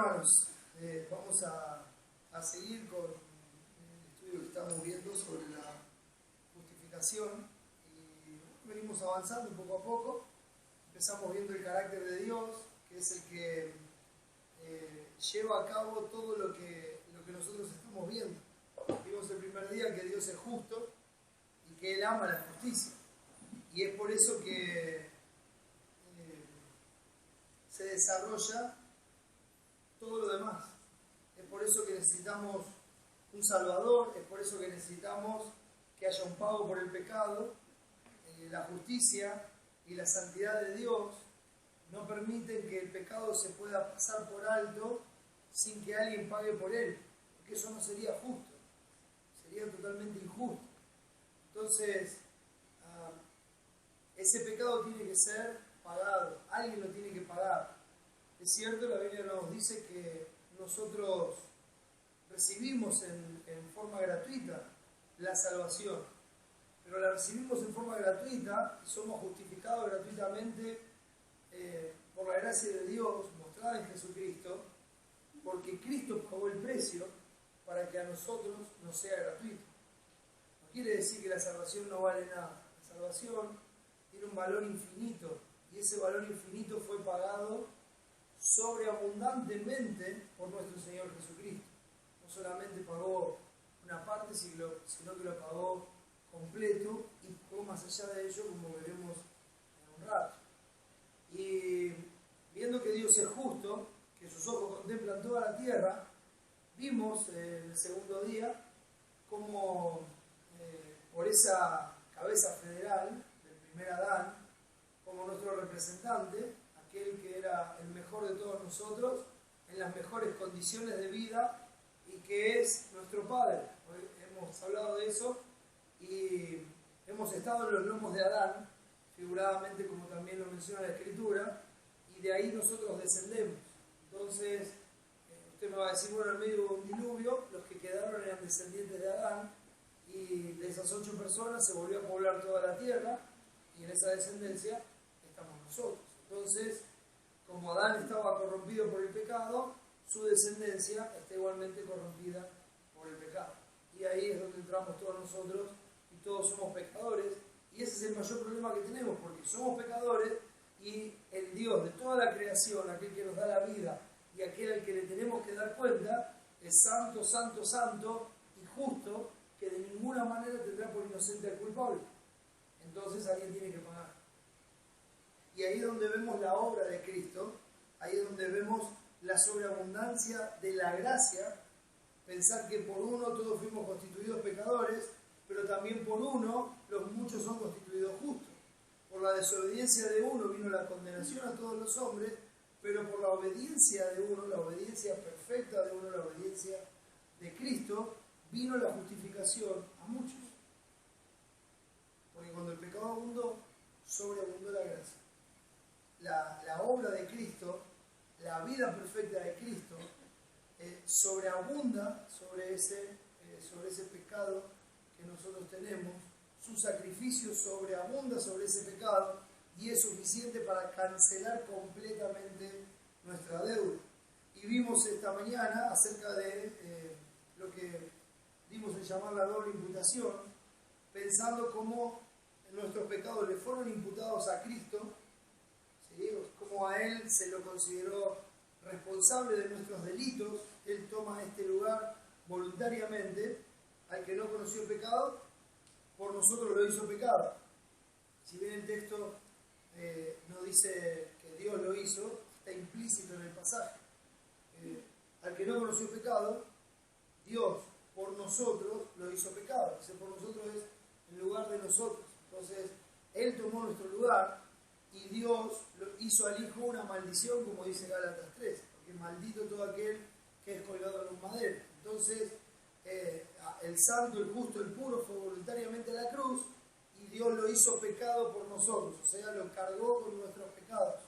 hermanos, vamos a seguir con el estudio que estamos viendo sobre la justificación y venimos avanzando poco a poco. Empezamos viendo el carácter de Dios, que es el que lleva a cabo todo lo que nosotros estamos viendo. Vimos el primer día que Dios es justo y que Él ama la justicia, y es por eso que se desarrolla todo lo demás. Es por eso que necesitamos un Salvador, es por eso que necesitamos que haya un pago por el pecado. La justicia y la santidad de Dios no permiten que el pecado se pueda pasar por alto sin que alguien pague por él, porque eso no sería justo, sería totalmente injusto. Entonces, ese pecado tiene que ser pagado, alguien lo tiene que pagar. Es cierto, la Biblia nos dice que nosotros recibimos en forma gratuita la salvación, pero la recibimos en forma gratuita y somos justificados gratuitamente por la gracia de Dios mostrada en Jesucristo, porque Cristo pagó el precio para que a nosotros nos sea gratuito. No quiere decir que la salvación no vale nada. La salvación tiene un valor infinito, y ese valor infinito fue pagado sobreabundantemente por nuestro Señor Jesucristo. No solamente pagó una parte, sino que lo pagó completo, y pagó más allá de ello, como veremos en un rato. Y viendo que Dios es justo, que sus ojos contemplan toda la tierra, vimos el segundo día cómo por esa cabeza federal del primer Adán, como nuestro representante, aquel que era el mejor de todos nosotros, en las mejores condiciones de vida, y que es nuestro Padre. Hoy hemos hablado de eso y hemos estado en los lomos de Adán, figuradamente, como también lo menciona la Escritura, y de ahí nosotros descendemos. Entonces, usted me va a decir, bueno, en medio de un diluvio, los que quedaron eran descendientes de Adán, y de esas 8 personas se volvió a poblar toda la tierra, y en esa descendencia estamos nosotros. Entonces, como Adán estaba corrompido por el pecado, su descendencia está igualmente corrompida por el pecado. Y ahí es donde entramos todos nosotros, y todos somos pecadores, y ese es el mayor problema que tenemos, porque somos pecadores, y el Dios de toda la creación, aquel que nos da la vida, y aquel al que le tenemos que dar cuenta, es santo, santo, santo, y justo, que de ninguna manera tendrá por inocente al culpable. Entonces alguien tiene que pagar. Y ahí es donde vemos la obra de Cristo, ahí es donde vemos la sobreabundancia de la gracia. Pensar que por uno todos fuimos constituidos pecadores, pero también por uno los muchos son constituidos justos. Por la desobediencia de uno vino la condenación a todos los hombres, pero por la obediencia de uno, la obediencia perfecta de uno, la obediencia de Cristo, vino la justificación a muchos. Porque cuando el pecado abundó, sobreabundó la gracia. La obra de Cristo, la vida perfecta de Cristo, sobreabunda sobre ese pecado que nosotros tenemos. Su sacrificio sobreabunda sobre ese pecado y es suficiente para cancelar completamente nuestra deuda. Y vimos esta mañana acerca de lo que dimos en llamar la doble imputación, pensando cómo nuestros pecados le fueron imputados a Cristo, ¿sí? Como a Él se lo consideró responsable de nuestros delitos. Él toma este lugar voluntariamente. Al que no conoció el pecado, por nosotros lo hizo pecado. Si bien el texto no dice que Dios lo hizo, está implícito en el pasaje. Al que no conoció el pecado, Dios por nosotros lo hizo pecado. Ese por nosotros es en lugar de nosotros. Entonces, Él tomó nuestro lugar, y Dios hizo al Hijo una maldición, como dice Gálatas 3, porque maldito todo aquel que es colgado en un madero. Entonces, el santo, el justo, el puro fue voluntariamente a la cruz, y Dios lo hizo pecado por nosotros, o sea, lo cargó con nuestros pecados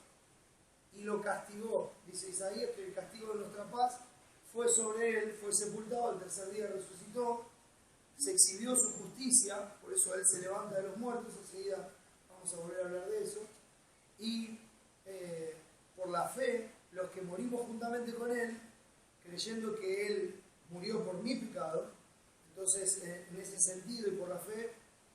y lo castigó. Dice Isaías que el castigo de nuestra paz fue sobre Él, fue sepultado, al tercer día resucitó, se exhibió su justicia, por eso Él se levanta de los muertos. Enseguida vamos a volver a hablar de eso. Y por la fe, los que morimos juntamente con Él, creyendo que Él murió por mi pecado. Entonces, en ese sentido y por la fe,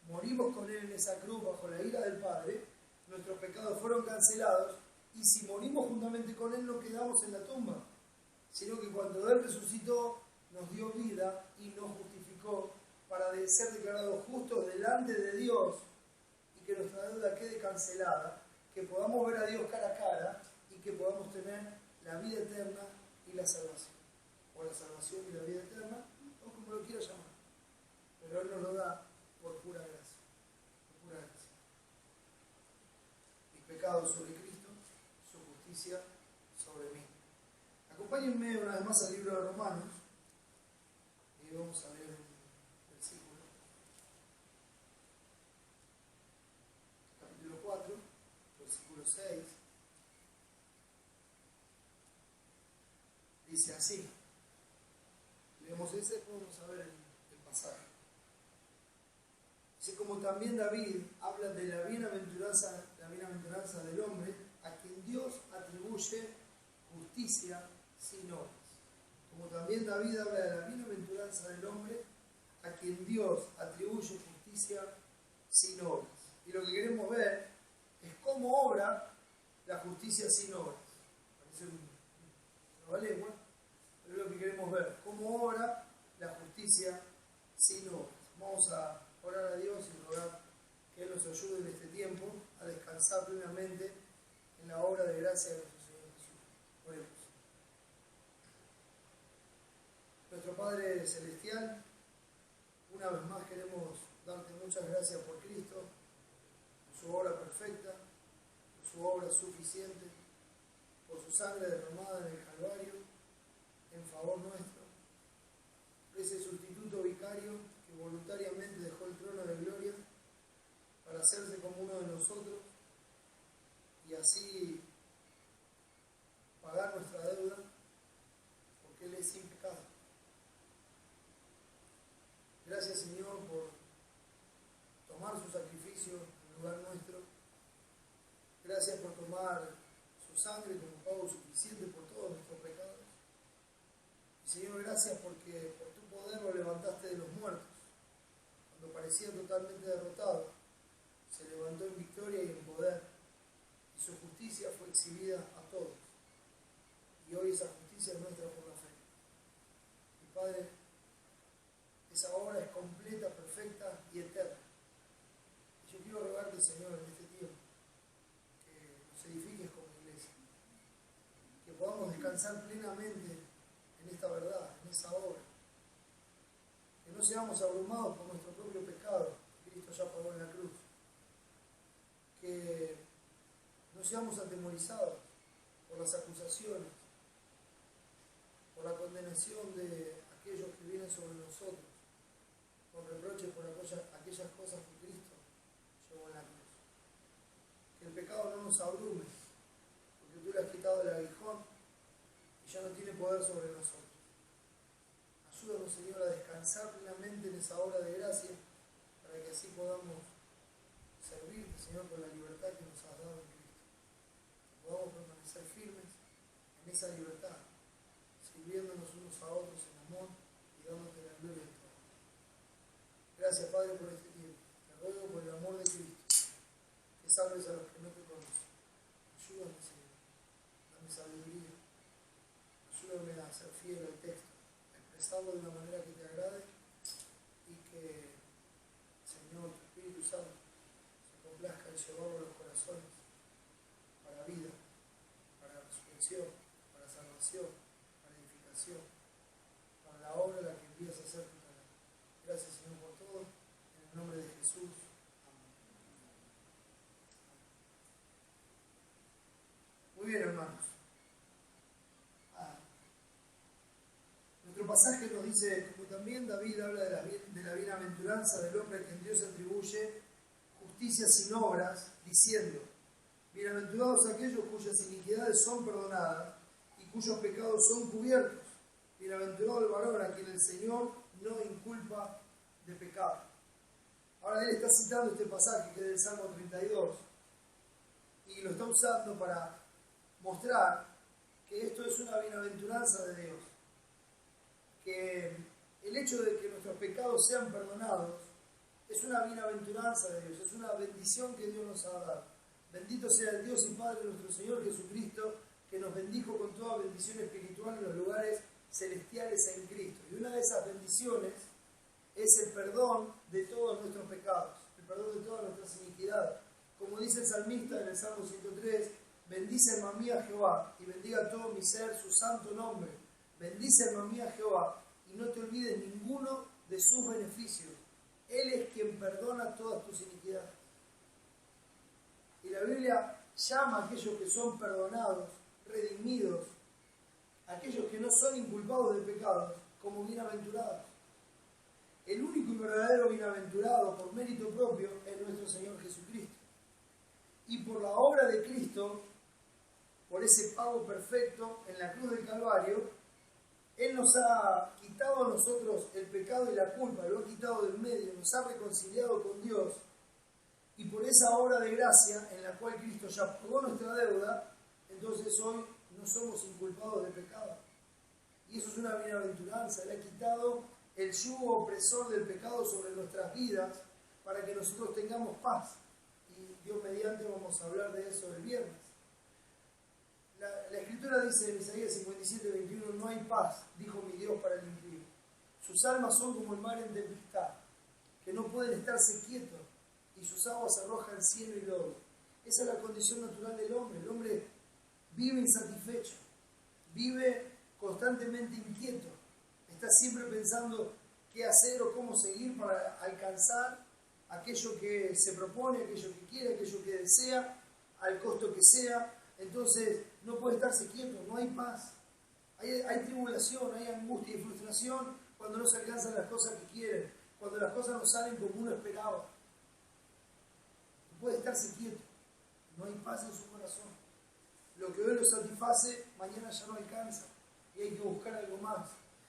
morimos con Él en esa cruz bajo la ira del Padre, nuestros pecados fueron cancelados, y si morimos juntamente con Él no quedamos en la tumba, sino que cuando Él resucitó nos dio vida y nos justificó para ser declarados justos delante de Dios y que nuestra deuda quede cancelada, que podamos ver a Dios cara a cara y que podamos tener la vida eterna y la salvación, o la salvación y la vida eterna, o como lo quiera llamar, pero Él nos lo da por pura gracia, por pura gracia. Mis pecados sobre Cristo, su justicia sobre mí. Acompáñenme una vez más al libro de Romanos y vamos a leer un versículo. Capítulo 4, versículo 6. Dice así. Leemos ese, vamos a ver el pasaje. Dice, como también David habla de la bienaventuranza del hombre a quien Dios atribuye justicia sin obras. Como también David habla de la bienaventuranza del hombre a quien Dios atribuye justicia sin obras. Y lo que queremos ver es cómo obra la justicia sin obras. Parece una lengua, pero es lo que queremos ver, cómo obra la justicia sin obras. Vamos a orar a Dios y rogar que Él nos ayude en este tiempo a descansar plenamente en la obra de gracia de nuestro Señor Jesús. Oremos. Nuestro Padre Celestial, una vez más queremos darte muchas gracias por Cristo, por su obra perfecta, por su obra suficiente, por su sangre derramada en el Calvario en favor nuestro, por ese sustituto vicario que voluntariamente dejó el trono de gloria para hacerse como uno de nosotros y así pagar nuestra deuda, porque Él es sin pecado. Gracias, Señor, por tomar su sacrificio en lugar nuestro. Gracias por tomar su sangre como pago suficiente por todos nuestros pecados. Y, Señor, gracias porque por tu poder lo levantaste de los muertos. Cuando parecía totalmente derrotado, se levantó en victoria y en poder. Y su justicia fue exhibida a todos. Y hoy esa justicia es nuestra por la fe. Y Padre, esa obra es completa, perfecta y eterna. Y yo quiero rogarte, Señor, en este tiempo, que nos edifiques como iglesia, que podamos descansar plenamente en esta verdad, en esa obra, que no seamos abrumados por nuestro propio pecado, que Cristo ya pagó en la cruz, que no seamos atemorizados por las acusaciones, por la condenación de aquellos que vienen sobre nosotros, con reproches por aquellas cosas que Cristo llevó en la cruz. Que el pecado no nos abrume, porque tú le has quitado el aguijón y ya no tiene poder sobre nosotros. Ayúdanos, Señor, a descansar plenamente en esa obra de gracia, para que así podamos servirte, Señor, con la libertad que nos has dado en Cristo. Que podamos permanecer firmes en esa libertad, sirviéndonos unos a otros en amor y dándote la gloria en todo. Gracias, Padre, por este tiempo. Te ruego por el amor de Cristo que salves a los que no te conocen. Ayúdame, Señor. Dame sabiduría. Ayúdame a ser fiel al texto, a expresarlo de una manera que te agrade y que, Señor, tu Espíritu Santo se complazca en llevarlo a los corazones para vida, para resurrección, para salvación, para edificación, para la obra en la que envías a hacer tu palabra. Gracias, Señor, por todo. En el nombre de Jesús. Amén. Muy bien, hermanos. Nuestro pasaje nos dice, como también David habla de la bienaventuranza del hombre a quien Dios atribuye justicia sin obras, diciendo, bienaventurados aquellos cuyas iniquidades son perdonadas y cuyos pecados son cubiertos. Bienaventurado el varón a quien el Señor no inculpa de pecado. Ahora él está citando este pasaje que es del Salmo 32 y lo está usando para mostrar que esto es una bienaventuranza de Dios. que el hecho de que nuestros pecados sean perdonados es una bienaventuranza de Dios, es una bendición que Dios nos ha dado. Bendito sea el Dios y Padre de nuestro Señor Jesucristo, que nos bendijo con toda bendición espiritual en los lugares celestiales en Cristo. Y una de esas bendiciones es el perdón de todos nuestros pecados, el perdón de todas nuestras iniquidades. Como dice el salmista en el Salmo 103, bendice alma mía Jehová y bendiga todo mi ser su santo nombre. Bendice alma mía Jehová y no te olvides ninguno de sus beneficios. Él es quien perdona todas tus iniquidades. Y la Biblia llama a aquellos que son perdonados, redimidos, aquellos que no son inculpados de pecados, como bienaventurados. El único y verdadero bienaventurado por mérito propio es nuestro Señor Jesucristo. Y por la obra de Cristo, por ese pago perfecto en la cruz del Calvario, Él nos ha quitado a nosotros el pecado y la culpa, lo ha quitado del medio, nos ha reconciliado con Dios. Y por esa obra de gracia en la cual Cristo ya pagó nuestra deuda, entonces hoy no somos inculpados de pecado. Y eso es una bienaventuranza. Él ha quitado el yugo opresor del pecado sobre nuestras vidas para que nosotros tengamos paz. Y Dios mediante vamos a hablar de eso el viernes. La Escritura dice en Isaías 57, 21, no hay paz, dijo mi Dios para el impío. Sus almas son como el mar en tempestad, que no pueden estarse quietos, y sus aguas arrojan cieno y lodo. Esa es la condición natural del hombre. El hombre vive insatisfecho, vive constantemente inquieto, está siempre pensando qué hacer o cómo seguir para alcanzar aquello que se propone, aquello que quiere, aquello que desea, al costo que sea. Entonces no puede estarse quieto, no hay paz. Hay tribulación, hay angustia y frustración cuando no se alcanzan las cosas que quieren, cuando las cosas no salen como uno esperaba. No puede estarse quieto, no hay paz en su corazón. Lo que hoy lo satisface, mañana ya no alcanza y hay que buscar algo más.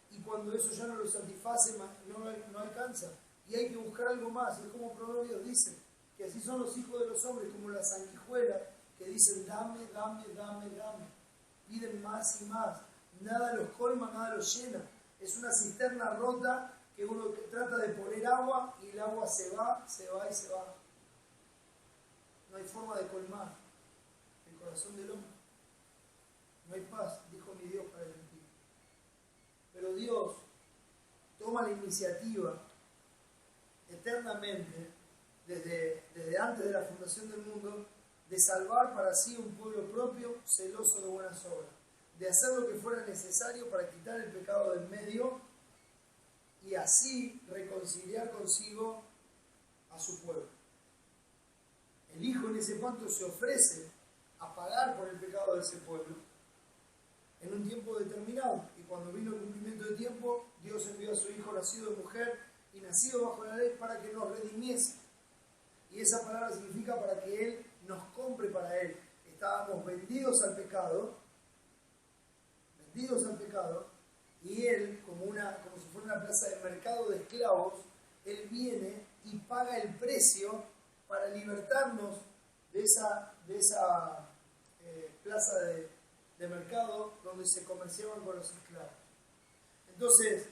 Y cuando eso ya no lo satisface, no alcanza y hay que buscar algo más. Es como Proverbios dice, que así son los hijos de los hombres, como las sanguijuelas que dicen dame, dame, dame, dame. Piden más y más. Nada los colma, nada los llena. Es una cisterna rota que uno trata de poner agua y el agua se va y se va. No hay forma de colmar el corazón del hombre. No hay paz, dijo mi Dios para el impío. Pero Dios toma la iniciativa eternamente, desde antes de la fundación del mundo, de salvar para sí un pueblo propio, celoso de buenas obras, de hacer lo que fuera necesario para quitar el pecado del medio y así reconciliar consigo a su pueblo. El Hijo en ese pacto se ofrece a pagar por el pecado de ese pueblo en un tiempo determinado. Y cuando vino el cumplimiento de tiempo, Dios envió a su Hijo nacido de mujer y nacido bajo la ley para que nos redimiese. Y esa palabra significa para que Él nos compre para Él. Estábamos vendidos al pecado, y Él, como si fuera una plaza de mercado de esclavos, Él viene y paga el precio para libertarnos de esa plaza de mercado donde se comerciaban con los esclavos. Entonces,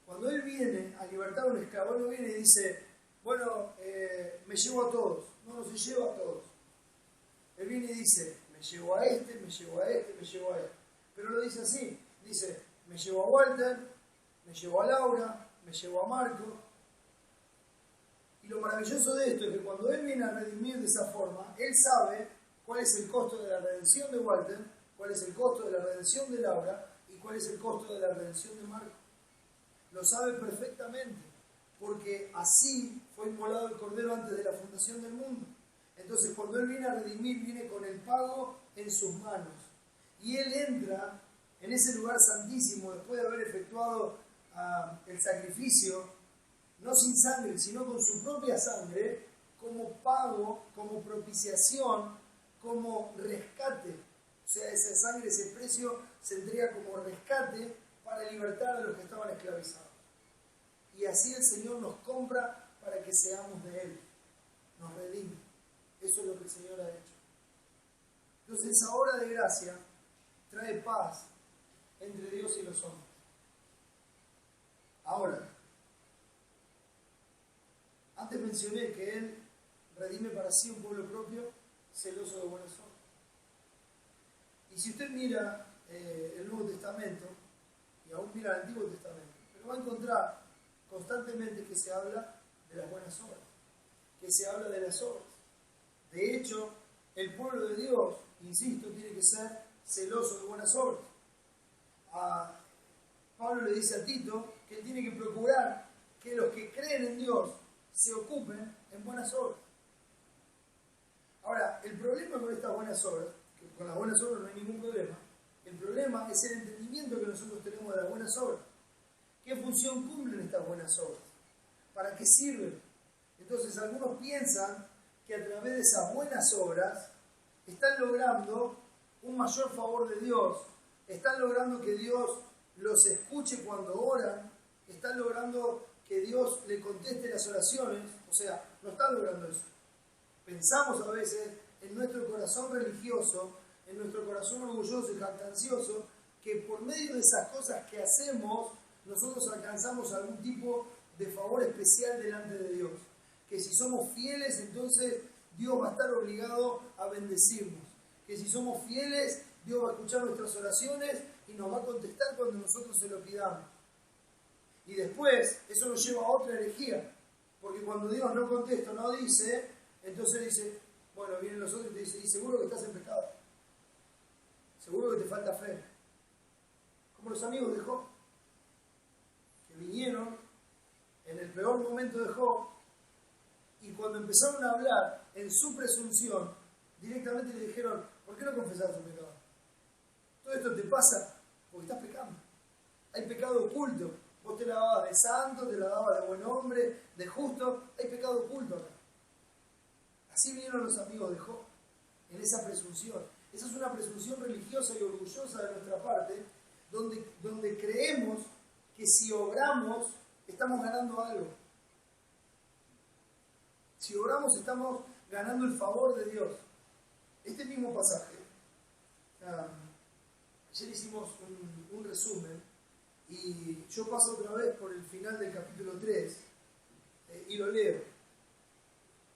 cuando Él viene a libertar a un esclavo, Él no viene y dice, bueno, me llevo a todos. No se lleva a todos. Él viene y dice, me llevo a este, me llevo a este, me llevo a este. Pero lo dice así, dice, me llevo a Walter, me llevo a Laura, me llevo a Marco. Y lo maravilloso de esto es que cuando Él viene a redimir de esa forma, Él sabe cuál es el costo de la redención de Walter, cuál es el costo de la redención de Laura y cuál es el costo de la redención de Marco. Lo sabe perfectamente, porque así fue inmolado el Cordero antes de la fundación del mundo. Entonces, cuando Él viene a redimir, viene con el pago en sus manos. Y Él entra en ese lugar santísimo después de haber efectuado el sacrificio, no sin sangre, sino con su propia sangre, como pago, como propiciación, como rescate. O sea, esa sangre, ese precio se entrega como rescate para libertar a los que estaban esclavizados. Y así el Señor nos compra para que seamos de Él. Nos redime. Eso es lo que el Señor ha hecho. Entonces, esa obra de gracia trae paz entre Dios y los hombres. mencioné que Él redime para sí un pueblo propio, celoso de buenas obras. Y si usted mira el Nuevo Testamento, y aún mira el Antiguo Testamento, pero va a encontrar constantemente que se habla de las buenas obras, que se habla de las obras. De hecho, el pueblo de Dios, insisto, tiene que ser celoso de buenas obras. Pablo le dice a Tito que él tiene que procurar que los que creen en Dios se ocupen en buenas obras. Ahora, el problema con estas buenas obras, que con las buenas obras no hay ningún problema, el problema es el entendimiento que nosotros tenemos de las buenas obras. ¿Qué función cumplen estas buenas obras? ¿Para qué sirven? Entonces, algunos piensan que a través de esas buenas obras están logrando un mayor favor de Dios, están logrando que Dios los escuche cuando oran, están logrando que Dios le conteste las oraciones, o sea, no están logrando eso. Pensamos a veces en nuestro corazón religioso, en nuestro corazón orgulloso y jactancioso, que por medio de esas cosas que hacemos, nosotros alcanzamos algún tipo de favor especial delante de Dios. Que si somos fieles, entonces Dios va a estar obligado a bendecirnos. Que si somos fieles, Dios va a escuchar nuestras oraciones y nos va a contestar cuando nosotros se lo pidamos. Y después, eso nos lleva a otra herejía. Porque cuando Dios no contesta, no dice, entonces dice, bueno, vienen los otros y te dicen, y seguro que estás en pecado. Seguro que te falta fe. Como los amigos de Job, que vinieron en el peor momento de Job, y cuando empezaron a hablar en su presunción, directamente le dijeron, ¿por qué no confesas tu pecado? Todo esto te pasa porque estás pecando. Hay pecado oculto. Vos te la dabas de santo, te la dabas de buen hombre, de justo. Hay pecado oculto acá. Así vinieron los amigos de Job, en esa presunción. Esa es una presunción religiosa y orgullosa de nuestra parte, donde creemos que si obramos, estamos ganando algo. Si obramos, estamos ganando el favor de Dios. Este mismo pasaje, ayer hicimos un resumen, y yo paso otra vez por el final del capítulo 3, y lo leo.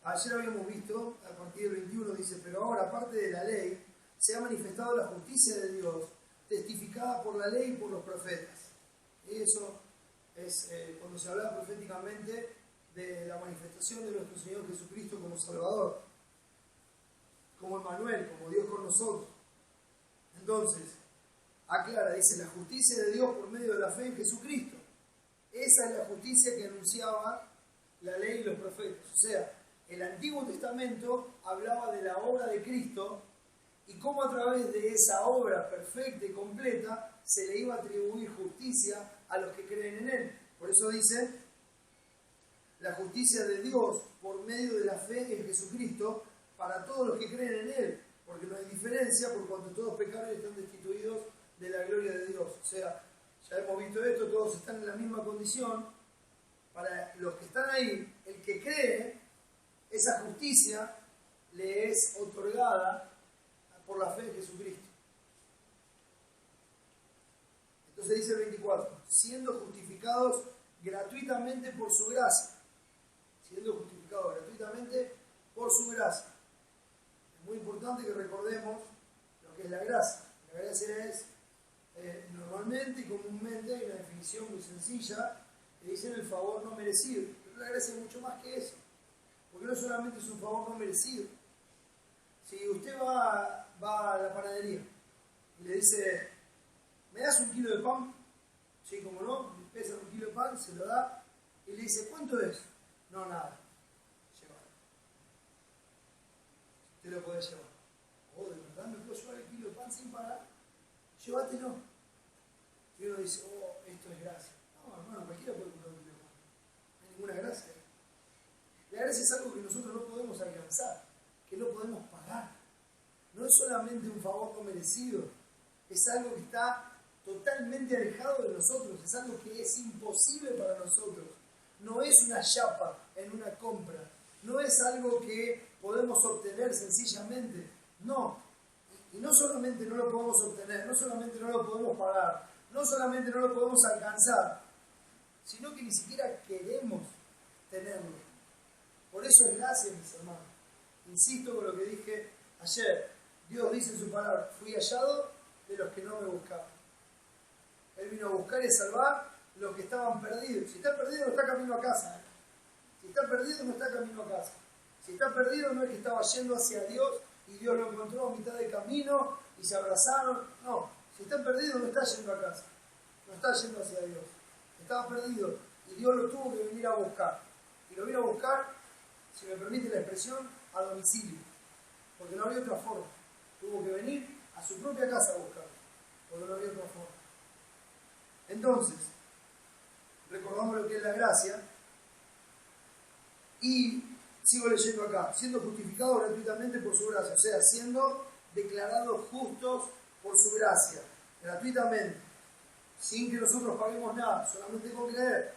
Ayer habíamos visto, a partir del 21, dice, pero ahora, aparte de la ley, se ha manifestado la justicia de Dios, testificada por la ley y por los profetas. Y eso es cuando se habla proféticamente de la manifestación de nuestro Señor Jesucristo como Salvador, como Emmanuel, como Dios con nosotros. Entonces, aclara, dice, la justicia de Dios por medio de la fe en Jesucristo. Esa es la justicia que anunciaba la ley y los profetas. O sea, el Antiguo Testamento hablaba de la obra de Cristo y cómo a través de esa obra perfecta y completa se le iba a atribuir justicia a los que creen en Él. Por eso dice, la justicia de Dios por medio de la fe en Jesucristo para todos los que creen en Él, porque no hay diferencia por cuanto todos pecaron y están destituidos de la gloria de Dios. O sea, ya hemos visto esto, todos están en la misma condición. Para los que están ahí, el que cree, esa justicia le es otorgada por la fe en Jesucristo. Entonces dice el 24, siendo justificados gratuitamente por su gracia. Siendo justificados gratuitamente por su gracia. Es muy importante que recordemos lo que es la gracia. La gracia es, normalmente y comúnmente, hay una definición muy sencilla que dice el favor no merecido. Pero la gracia es mucho más que eso. Porque no solamente es un favor no merecido. Si usted va a la panadería y le dice, ¿me das un kilo de pan? Sí, como no, le pesa un kilo de pan, se lo da y le dice, ¿cuánto es? No, nada. Llévalo. Usted lo puede llevar. Oh, ¿de verdad me puedo llevar el kilo de pan sin pagar? Llévatelo. Y uno dice, oh, esto es gracia. No, hermano, cualquiera puede comprar un kilo de pan. No hay ninguna gracia. La gracia es algo que nosotros no podemos alcanzar, que no podemos pagar. No es solamente un favor no merecido, es algo que está totalmente alejado de nosotros, es algo que es imposible para nosotros. No es una chapa en una compra, no es algo que podemos obtener sencillamente, no. Y no solamente no lo podemos obtener, no solamente no lo podemos pagar, no solamente no lo podemos alcanzar, sino que ni siquiera queremos tenerlo. Por eso es gracia, mis hermanos. Insisto con lo que dije ayer. Dios dice en su palabra, fui hallado de los que no me buscaban. Él vino a buscar y a salvar los que estaban perdidos. Si está perdido, no está camino a casa. Si está perdido, no está camino a casa. Si está perdido, no es que estaba yendo hacia Dios y Dios lo encontró a mitad de camino y se abrazaron. No, si está perdido, no está yendo a casa. No está yendo hacia Dios. Estaba perdido y Dios lo tuvo que venir a buscar. Y lo vino a buscar, si me permite la expresión, a domicilio. Porque no había otra forma. Tuvo que venir a su propia casa a buscarlo. Porque no había otra forma. Entonces, recordamos lo que es la gracia. Y sigo leyendo acá. Siendo justificados gratuitamente por su gracia. O sea, siendo declarados justos por su gracia. Gratuitamente. Sin que nosotros paguemos nada. Solamente con creer.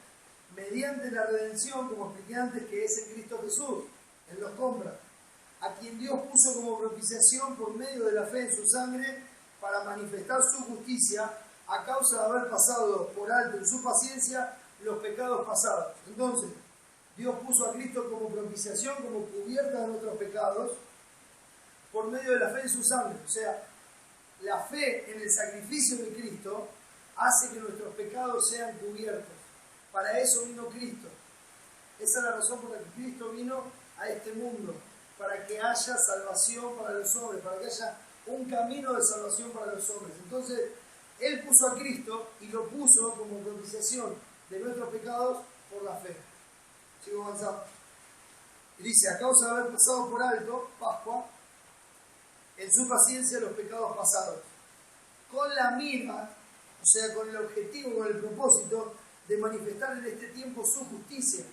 Mediante la redención, como expliqué antes, que es en Cristo Jesús. Él nos compra. A quien Dios puso como propiciación por medio de la fe en su sangre para manifestar su justicia a causa de haber pasado por alto en su paciencia los pecados pasados. Entonces, Dios puso a Cristo como propiciación, como cubierta de nuestros pecados, por medio de la fe en su sangre. O sea, la fe en el sacrificio de Cristo hace que nuestros pecados sean cubiertos. Para eso vino Cristo. Esa es la razón por la que Cristo vino a este mundo. Para que haya salvación para los hombres, para que haya un camino de salvación para los hombres. Entonces, Él puso a Cristo y lo puso como propiciación de nuestros pecados por la fe. Sigo avanzando. Y dice, a causa de haber pasado por alto, Pascua, en su paciencia los pecados pasados. Con la mira, o sea, con el objetivo, con el propósito de manifestar en este tiempo su justicia.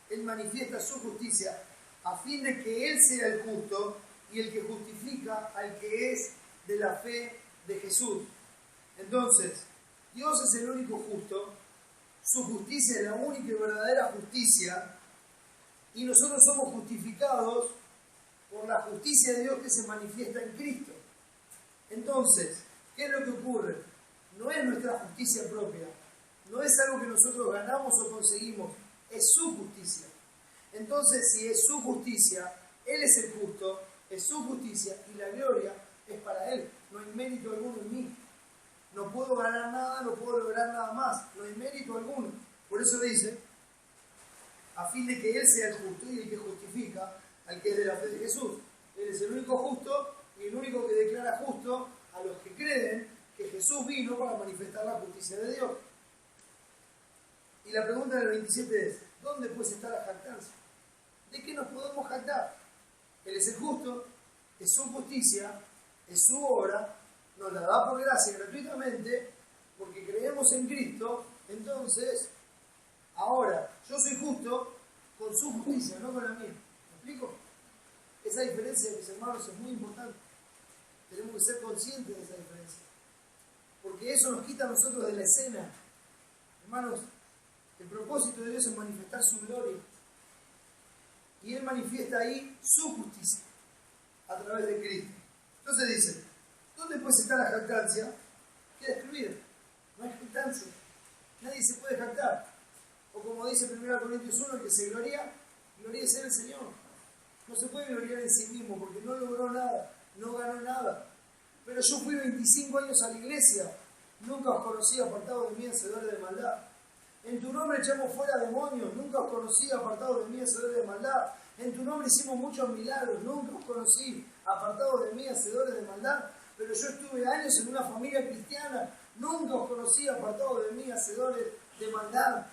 Él manifiesta su justicia a fin de que Él sea el justo y el que justifica al que es de la fe de Jesús. Entonces, Dios es el único justo, su justicia es la única y verdadera justicia, y nosotros somos justificados por la justicia de Dios que se manifiesta en Cristo. Entonces, ¿qué es lo que ocurre? No es nuestra justicia propia, no es algo que nosotros ganamos o conseguimos, es su justicia. Entonces, si es su justicia, Él es el justo, es su justicia y la gloria es para Él. No hay mérito alguno en mí. No puedo ganar nada, no puedo lograr nada más. No hay mérito alguno. Por eso dice, a fin de que Él sea el justo y el que justifica al que es de la fe de Jesús. Él es el único justo y el único que declara justo a los que creen que Jesús vino para manifestar la justicia de Dios. Y la pregunta del 27 es, ¿dónde pues está la jactancia? ¿De qué nos podemos jactar? Él es el justo, es su justicia, es su obra, nos la da por gracia gratuitamente, porque creemos en Cristo. Entonces, ahora, yo soy justo con su justicia, no con la mía. ¿Me explico? Esa diferencia, mis hermanos, es muy importante. Tenemos que ser conscientes de esa diferencia. Porque eso nos quita a nosotros de la escena. Hermanos, el propósito de Dios es manifestar su gloria. Y Él manifiesta ahí su justicia a través de Cristo. Entonces dice, ¿dónde pues está la jactancia? Queda excluida. No hay jactancia. Nadie se puede jactar. O como dice 1 Corintios 1, el que se gloría es en el Señor. No se puede gloriar en sí mismo porque no logró nada, no ganó nada. Pero yo fui 25 años a la iglesia. Nunca os conocí apartados de mí, hacedores de maldad. En tu nombre echamos fuera demonios, nunca os conocí apartados de mí, hacedores de maldad. En tu nombre hicimos muchos milagros, nunca os conocí apartados de mí, hacedores de maldad. Pero yo estuve años en una familia cristiana, nunca os conocí apartados de mí, hacedores de maldad.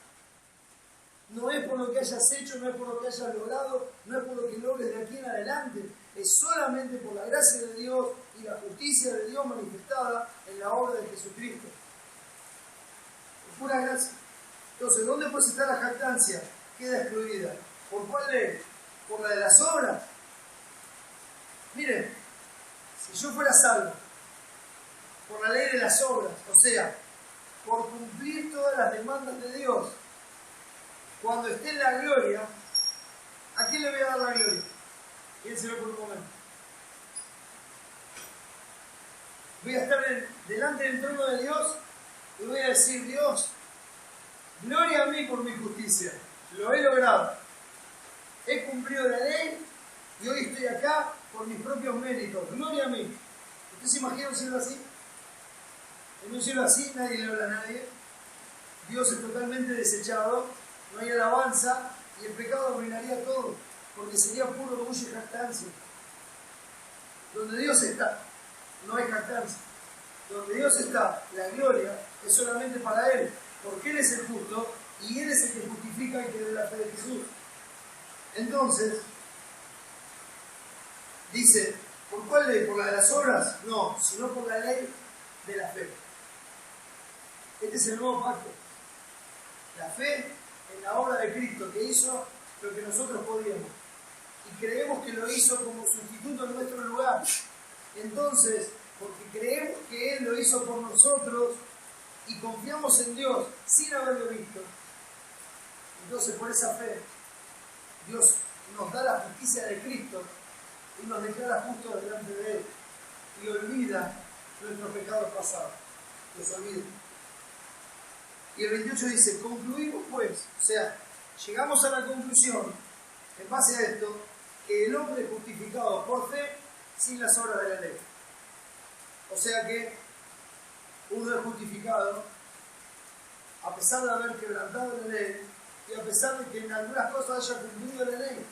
No es por lo que hayas hecho, no es por lo que hayas logrado, no es por lo que logres de aquí en adelante. Es solamente por la gracia de Dios y la justicia de Dios manifestada en la obra de Jesucristo. Es pura gracia. Entonces, ¿dónde pues está la jactancia? Queda excluida. ¿Por cuál ley? ¿Por la de las obras? Miren, si yo fuera salvo por la ley de las obras, o sea, por cumplir todas las demandas de Dios, cuando esté en la gloria, ¿a quién le voy a dar la gloria? Piénselo por un momento. Voy a estar delante del trono de Dios y voy a decir, Dios, gloria a mí por mi justicia. Lo he logrado. he cumplido la ley y hoy estoy acá por mis propios méritos. Gloria a mí. ¿Usted se imagina un cielo así? En un cielo así nadie le habla a nadie. Dios es totalmente desechado, no hay alabanza y el pecado arruinaría todo, porque sería puro orgullo y jactancia. Donde Dios está, no hay jactancia. Donde Dios está, la gloria es solamente para Él, porque Él es el justo y Él es el que justifica y que dé la fe de Jesús. Entonces, dice, ¿por cuál ley? ¿Por la de las obras? No, sino por la ley de la fe. Este es el nuevo pacto. La fe en la obra de Cristo, que hizo lo que nosotros podíamos. Y creemos que lo hizo como sustituto en nuestro lugar. Entonces, porque creemos que Él lo hizo por nosotros y confiamos en Dios sin haberlo visto, entonces por esa fe, Dios nos da la justicia de Cristo y nos declara justos delante de Él y olvida nuestros pecados pasados. Los olvida. Y el 28 dice, concluimos pues, o sea, llegamos a la conclusión, en base a esto, que el hombre es justificado por fe sin las obras de la ley. O sea que uno es justificado a pesar de haber quebrantado la ley y a pesar de que en algunas cosas haya cumplido la ley.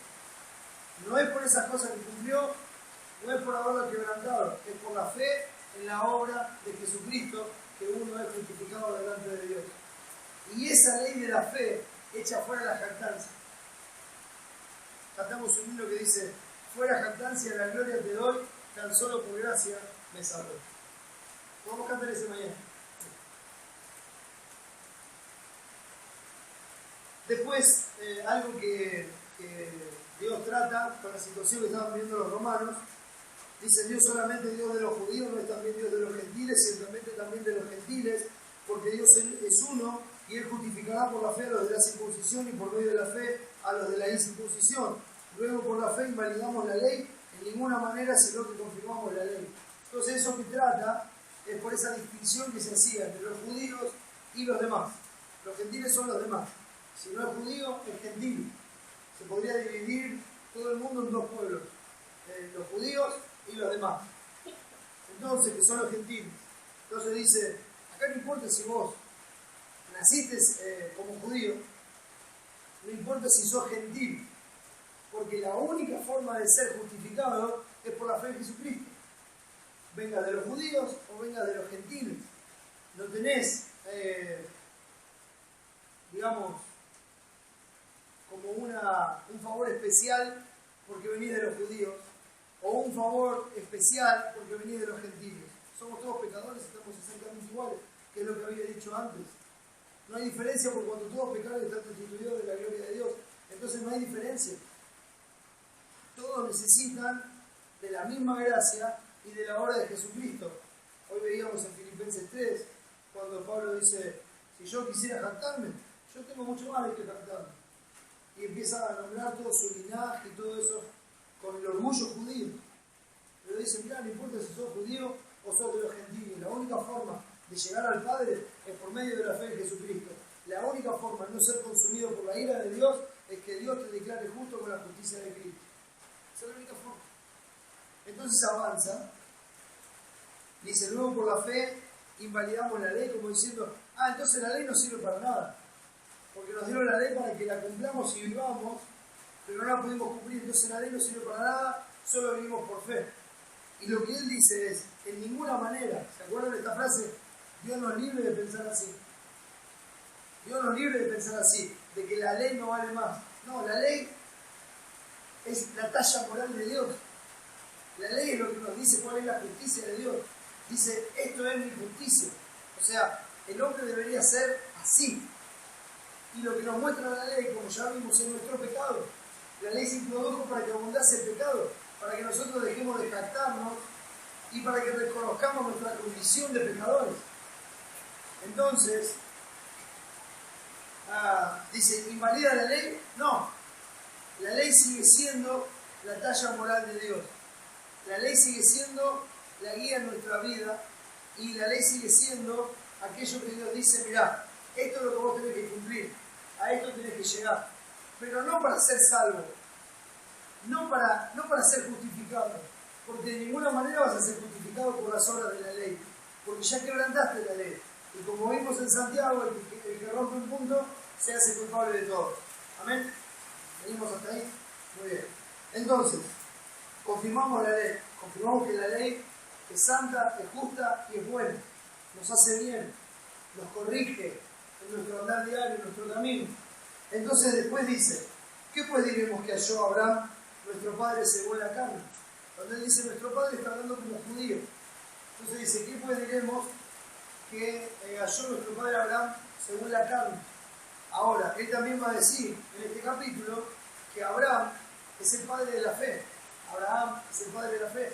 No es por esas cosas que cumplió, no es por haberlo quebrantado, es por la fe en la obra de Jesucristo que uno es justificado delante de Dios. Y esa ley de la fe echa fuera la jactancia. Cantamos un himno que dice, fuera jactancia, la gloria te doy, tan solo por gracia me salvo. Vamos a cantar ese mañana. Después, algo que Dios trata con la situación que estaban viviendo los romanos, dice Dios solamente Dios de los judíos, no es también Dios de los gentiles, ciertamente también de los gentiles, porque Dios es uno y Él justificará por la fe a los de la circuncisión y por medio de la fe a los de la incircuncisión. Luego por la fe invalidamos la ley en ninguna manera, sino que confirmamos la ley. Entonces eso que trata es por esa distinción que se hacía entre los judíos y los demás. Los gentiles son los demás. Si no es judío, es gentil. Se podría dividir todo el mundo en dos pueblos. Los judíos y los demás. Entonces, que son los gentiles. Entonces dice, acá no importa si vos naciste como judío, no importa si sos gentil, porque la única forma de ser justificado es por la fe en Jesucristo. Venga de los judíos o venga de los gentiles. No tenés, digamos, como un favor especial porque venís de los judíos, o un favor especial porque venís de los gentiles. Somos todos pecadores, estamos exactamente iguales, que es lo que había dicho antes. No hay diferencia porque cuando todos pecaron están destituidos de la gloria de Dios. Entonces no hay diferencia. Todos necesitan de la misma gracia y de la obra de Jesucristo. Hoy veíamos en Filipenses 3, cuando Pablo dice, si yo quisiera jactarme, yo tengo mucho más de que jactarme. Y empieza a nombrar todo su linaje y todo eso con el orgullo judío. Pero dice, mirá, no importa si sos judío o sos de los gentiles, la única forma de llegar al Padre es por medio de la fe en Jesucristo. La única forma de no ser consumido por la ira de Dios es que Dios te declare justo con la justicia de Cristo. Esa es la única forma. Entonces avanza, dice, luego por la fe invalidamos la ley, como diciendo, entonces la ley no sirve para nada, porque nos dieron la ley para que la cumplamos y vivamos, pero no la pudimos cumplir, entonces la ley no sirve para nada, solo vivimos por fe. Y lo que él dice es, en ninguna manera, ¿se acuerdan de esta frase? Dios nos libre de pensar así. Dios nos libre de pensar así, de que la ley no vale más. No, la ley es la talla moral de Dios. La ley es lo que nos dice cuál es la justicia de Dios. Dice, esto es mi justicia. O sea, el hombre debería ser así. Y lo que nos muestra la ley, como ya vimos, es nuestro pecado. La ley se introdujo para que abundase el pecado, para que nosotros dejemos de jactarnos y para que reconozcamos nuestra condición de pecadores. Entonces, dice, ¿invalida la ley? No. La ley sigue siendo la talla moral de Dios. La ley sigue siendo la guía en nuestra vida y la ley sigue siendo aquello que Dios dice, mirá, esto es lo que vos tenés que cumplir, a esto tenés que llegar, pero no para ser salvo, no para ser justificado, porque de ninguna manera vas a ser justificado por las obras de la ley, porque ya quebrantaste la ley. Y como vimos en Santiago, el que rompe un punto se hace culpable de todo. ¿Amén? ¿Venimos hasta ahí? Muy bien. Entonces, confirmamos la ley. Confirmamos que la ley es santa, es justa y es buena. Nos hace bien, nos corrige en nuestro andar diario, en nuestro camino. Entonces después dice, ¿qué pues diremos que halló Abraham, nuestro padre según la carne? Cuando él dice nuestro padre, está hablando como judío. Entonces dice, ¿qué pues diremos que halló nuestro padre Abraham según la carne? Ahora, él también va a decir en este capítulo que Abraham es el padre de la fe. Abraham es el padre de la fe.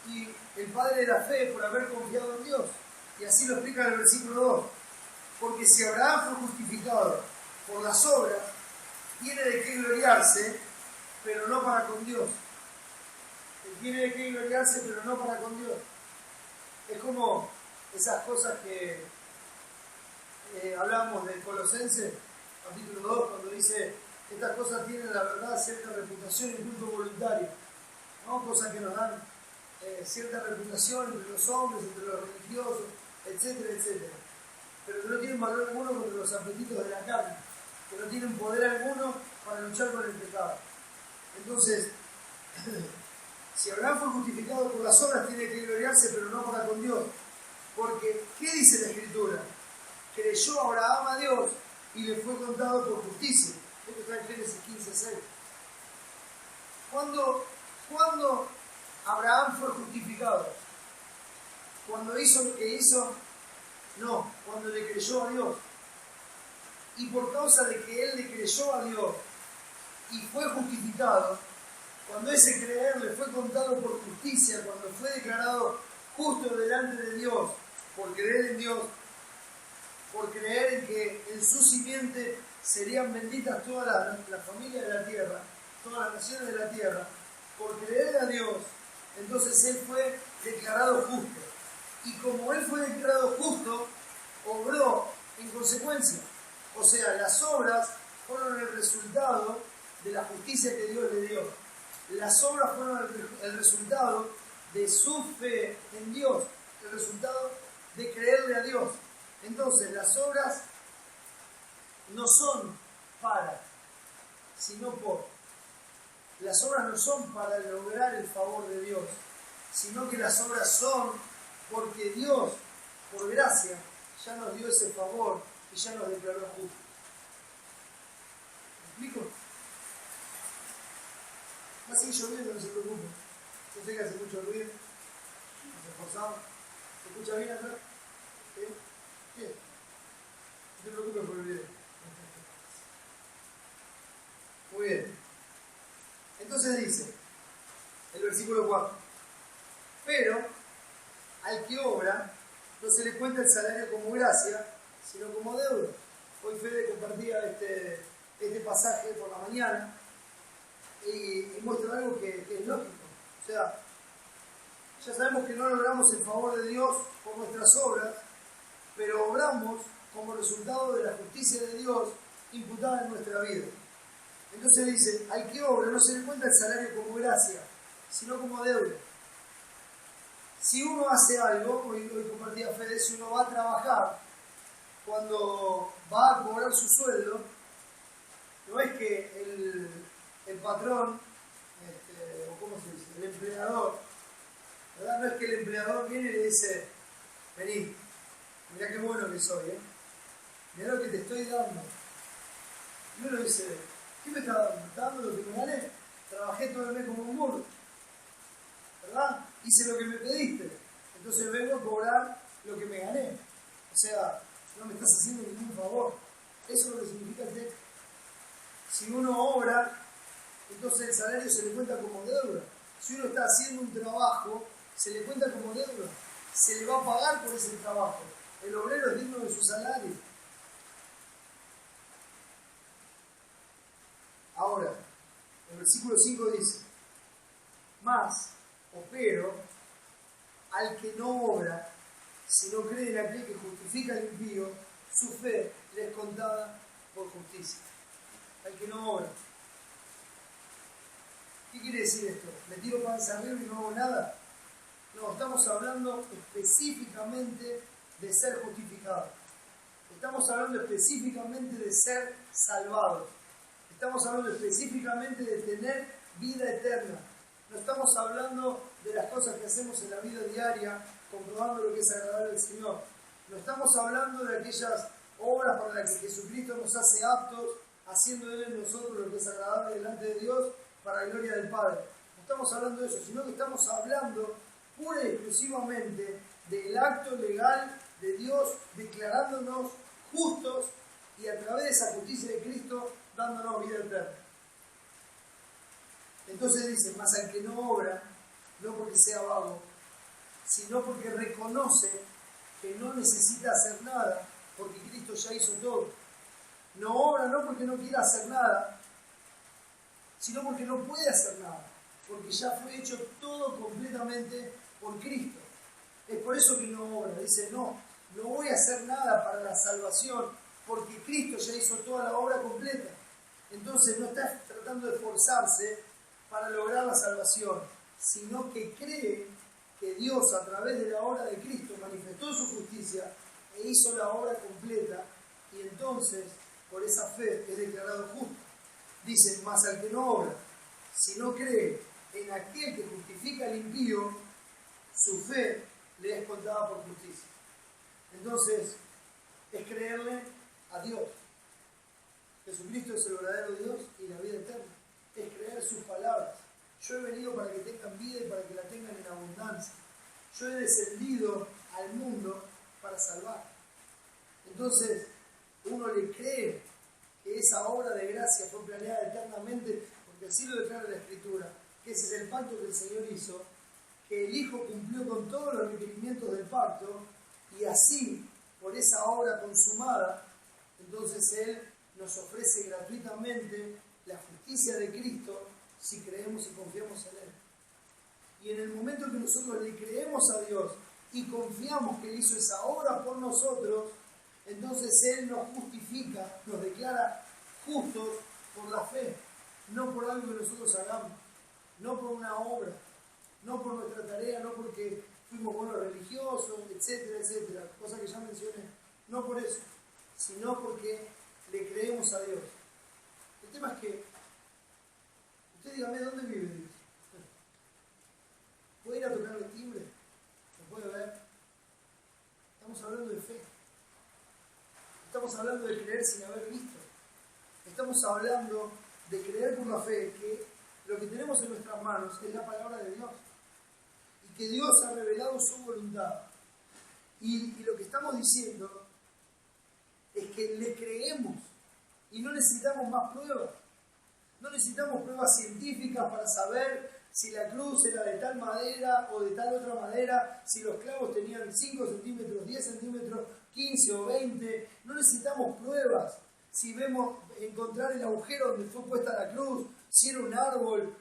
Y el padre de la fe por haber confiado en Dios. Y así lo explica en el versículo 2. Porque si Abraham fue justificado por las obras, tiene de qué gloriarse, pero no para con Dios. Él tiene de qué gloriarse, pero no para con Dios. Es como esas cosas que hablamos de Colosenses, capítulo 2, cuando dice, estas cosas tienen la verdad cierta reputación y culto voluntario, ¿no? Cosas que nos dan cierta reputación entre los hombres, entre los religiosos, etcétera, etcétera. Pero que no tienen valor alguno contra los apetitos de la carne, que no tienen poder alguno para luchar con el pecado. Entonces, si Abraham fue justificado por las obras, tiene que gloriarse, pero no para con Dios. Porque, ¿qué dice la Escritura? Creyó Abraham a Dios y le fue contado por justicia. Esto está en Génesis 15:6. ¿Cuándo Abraham fue justificado? ¿Cuando hizo lo que hizo? No, cuando le creyó a Dios. Y por causa de que él le creyó a Dios y fue justificado, cuando ese creer le fue contado por justicia, cuando fue declarado justo delante de Dios, por creer en Dios, por creer en que en su simiente serían benditas todas las familias de la tierra, todas las naciones de la tierra, por creer a Dios, entonces él fue declarado justo. Y como él fue declarado justo, obró en consecuencia. O sea, las obras fueron el resultado de la justicia que Dios le dio. Las obras fueron el resultado de su fe en Dios, el resultado de creerle a Dios. Entonces, las obras no son para, sino por. Las obras no son para lograr el favor de Dios, sino que las obras son porque Dios, por gracia, ya nos dio ese favor y ya nos declaró justos. ¿Me explico? Va a seguir lloviendo, no se preocupe. Yo sé que hace mucho ruido. Nos esforzamos. ¿Se escucha bien acá? ¿Sí? Bien. No te preocupes por el video. Muy bien. Entonces dice, el versículo 4. Pero al que obra, no se le cuenta el salario como gracia, sino como deuda. Hoy Fede compartía este pasaje por la mañana y muestra algo que es lógico. O sea, ya sabemos que no logramos el favor de Dios por nuestras obras, pero obramos como resultado de la justicia de Dios imputada en nuestra vida. Entonces dice, al que obra no se le cuenta el salario como gracia, sino como deuda. Si uno hace algo, hoy compartía Fede, si uno va a trabajar, cuando va a cobrar su sueldo, no es que el patrón, o ¿cómo se dice? El empleador, ¿verdad? No es que el empleador viene y le dice, vení, mirá qué bueno que soy, mirá lo que te estoy dando. Y uno dice, ¿qué me está dando? ¿Me está dando lo que me gané? Trabajé todo el mes como un burro, ¿verdad? Hice lo que me pediste, entonces vengo a cobrar lo que me gané. O sea, no me estás haciendo ningún favor. Eso es lo que significa el texto. Si uno obra, entonces el salario se le cuenta como deuda. Si uno está haciendo un trabajo, se le cuenta como deuda. Se le va a pagar por ese trabajo. El obrero es digno de su salario. Ahora, el versículo 5 dice, mas, o pero, al que no obra, si no cree en aquel que justifica al impío, su fe le es contada por justicia. Al que no obra. ¿Qué quiere decir esto? ¿Me tiro panza arriba y no hago nada? No, estamos hablando específicamente de ser justificados. Estamos hablando específicamente de ser salvados. Estamos hablando específicamente de tener vida eterna. No estamos hablando de las cosas que hacemos en la vida diaria, comprobando lo que es agradable al Señor. No estamos hablando de aquellas obras para las que Jesucristo nos hace aptos, haciendo de Él en nosotros lo que es agradable delante de Dios para la gloria del Padre. No estamos hablando de eso, sino que estamos hablando pura y exclusivamente del acto legal de Dios declarándonos justos y a través de esa justicia de Cristo dándonos vida eterna. Entonces dice, más al que no obra, no porque sea vago, sino porque reconoce que no necesita hacer nada, porque Cristo ya hizo todo. No obra no porque no quiera hacer nada, sino porque no puede hacer nada, porque ya fue hecho todo completamente por Cristo. Es por eso que no obra. Dice, no voy a hacer nada para la salvación, porque Cristo ya hizo toda la obra completa. Entonces no está tratando de esforzarse para lograr la salvación, sino que cree que Dios a través de la obra de Cristo manifestó su justicia e hizo la obra completa, y entonces por esa fe es declarado justo. Dice, más al que no obra, si no cree en aquel que justifica al impío, su fe le es contada por justicia. Entonces, es creerle a Dios. Jesucristo es el verdadero Dios y la vida eterna. Es creer sus palabras. Yo he venido para que tengan vida y para que la tengan en abundancia. Yo he descendido al mundo para salvar. Entonces, uno le cree que esa obra de gracia fue planeada eternamente, porque así lo declara la Escritura, que ese es el pacto que el Señor hizo, que el Hijo cumplió con todos los requerimientos del pacto, y así, por esa obra consumada, entonces Él nos ofrece gratuitamente la justicia de Cristo si creemos y confiamos en Él. Y en el momento que nosotros le creemos a Dios y confiamos que Él hizo esa obra por nosotros, entonces Él nos justifica, nos declara justos por la fe, no por algo que nosotros hagamos, no por una obra, no por nuestra tarea, no porque fuimos buenos religiosos, etcétera, etcétera, cosas que ya mencioné, no por eso, sino porque le creemos a Dios. El tema es que, usted dígame, ¿dónde vive Dios? ¿Puede ir a tocarle timbre? ¿Lo puede ver? Estamos hablando de fe. Estamos hablando de creer sin haber visto. Estamos hablando de creer por la fe que lo que tenemos en nuestras manos es la palabra de Dios. Y que Dios ha revelado su voluntad. Y lo que estamos diciendo es que le creemos y no necesitamos más pruebas. No necesitamos pruebas científicas para saber si la cruz era de tal madera o de tal otra madera, si los clavos tenían 5 centímetros, 10 centímetros, 15 o 20. No necesitamos pruebas. Si vemos encontrar el agujero donde fue puesta la cruz, si era un árbol,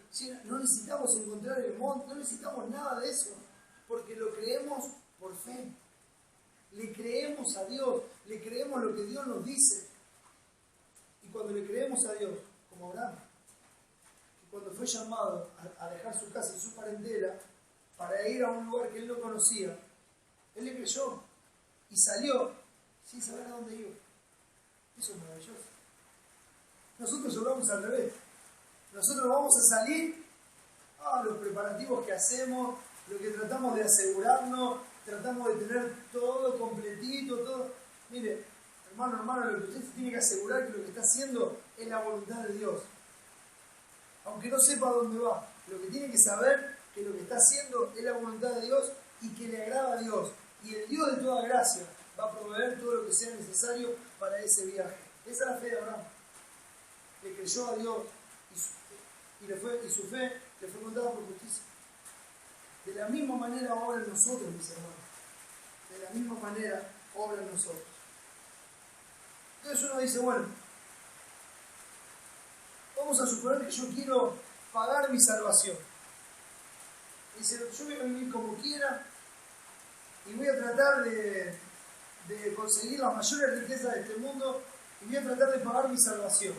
no necesitamos encontrar el monte, no necesitamos nada de eso, porque lo creemos por fe. Le creemos a Dios, le creemos lo que Dios nos dice. Y cuando le creemos a Dios, como Abraham, que cuando fue llamado a dejar su casa y su parentela para ir a un lugar que él no conocía, él le creyó y salió sin saber a dónde iba. Eso es maravilloso. Nosotros obramos al revés. Nosotros vamos a salir a los preparativos que hacemos, lo que tratamos de asegurarnos, tratamos de tener todo completito, todo. Mire, hermano, lo que usted tiene que asegurar que lo que está haciendo es la voluntad de Dios. Aunque no sepa dónde va, lo que tiene que saber que lo que está haciendo es la voluntad de Dios y que le agrada a Dios. Y el Dios de toda gracia va a proveer todo lo que sea necesario para ese viaje. Esa es la fe de Abraham. Le creyó a Dios y su fe le fue contada por justicia. De la misma manera obra en nosotros, mis hermanos. De la misma manera obra en nosotros. Entonces uno dice, bueno, vamos a suponer que yo quiero pagar mi salvación. Dice, yo voy a vivir como quiera y voy a tratar de conseguir las mayores riquezas de este mundo y voy a tratar de pagar mi salvación.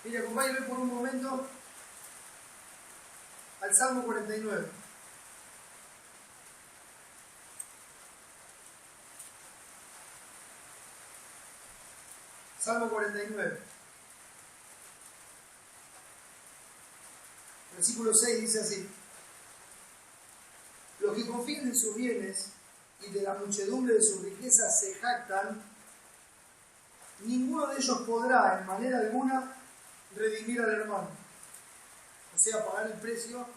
Mira, acompáñenme por un momento al Salmo 49. Salmo 49. Versículo 6 dice así: los que confían en sus bienes y de la muchedumbre de sus riquezas se jactan, ninguno de ellos podrá en manera alguna redimir al hermano, o sea, pagar el precio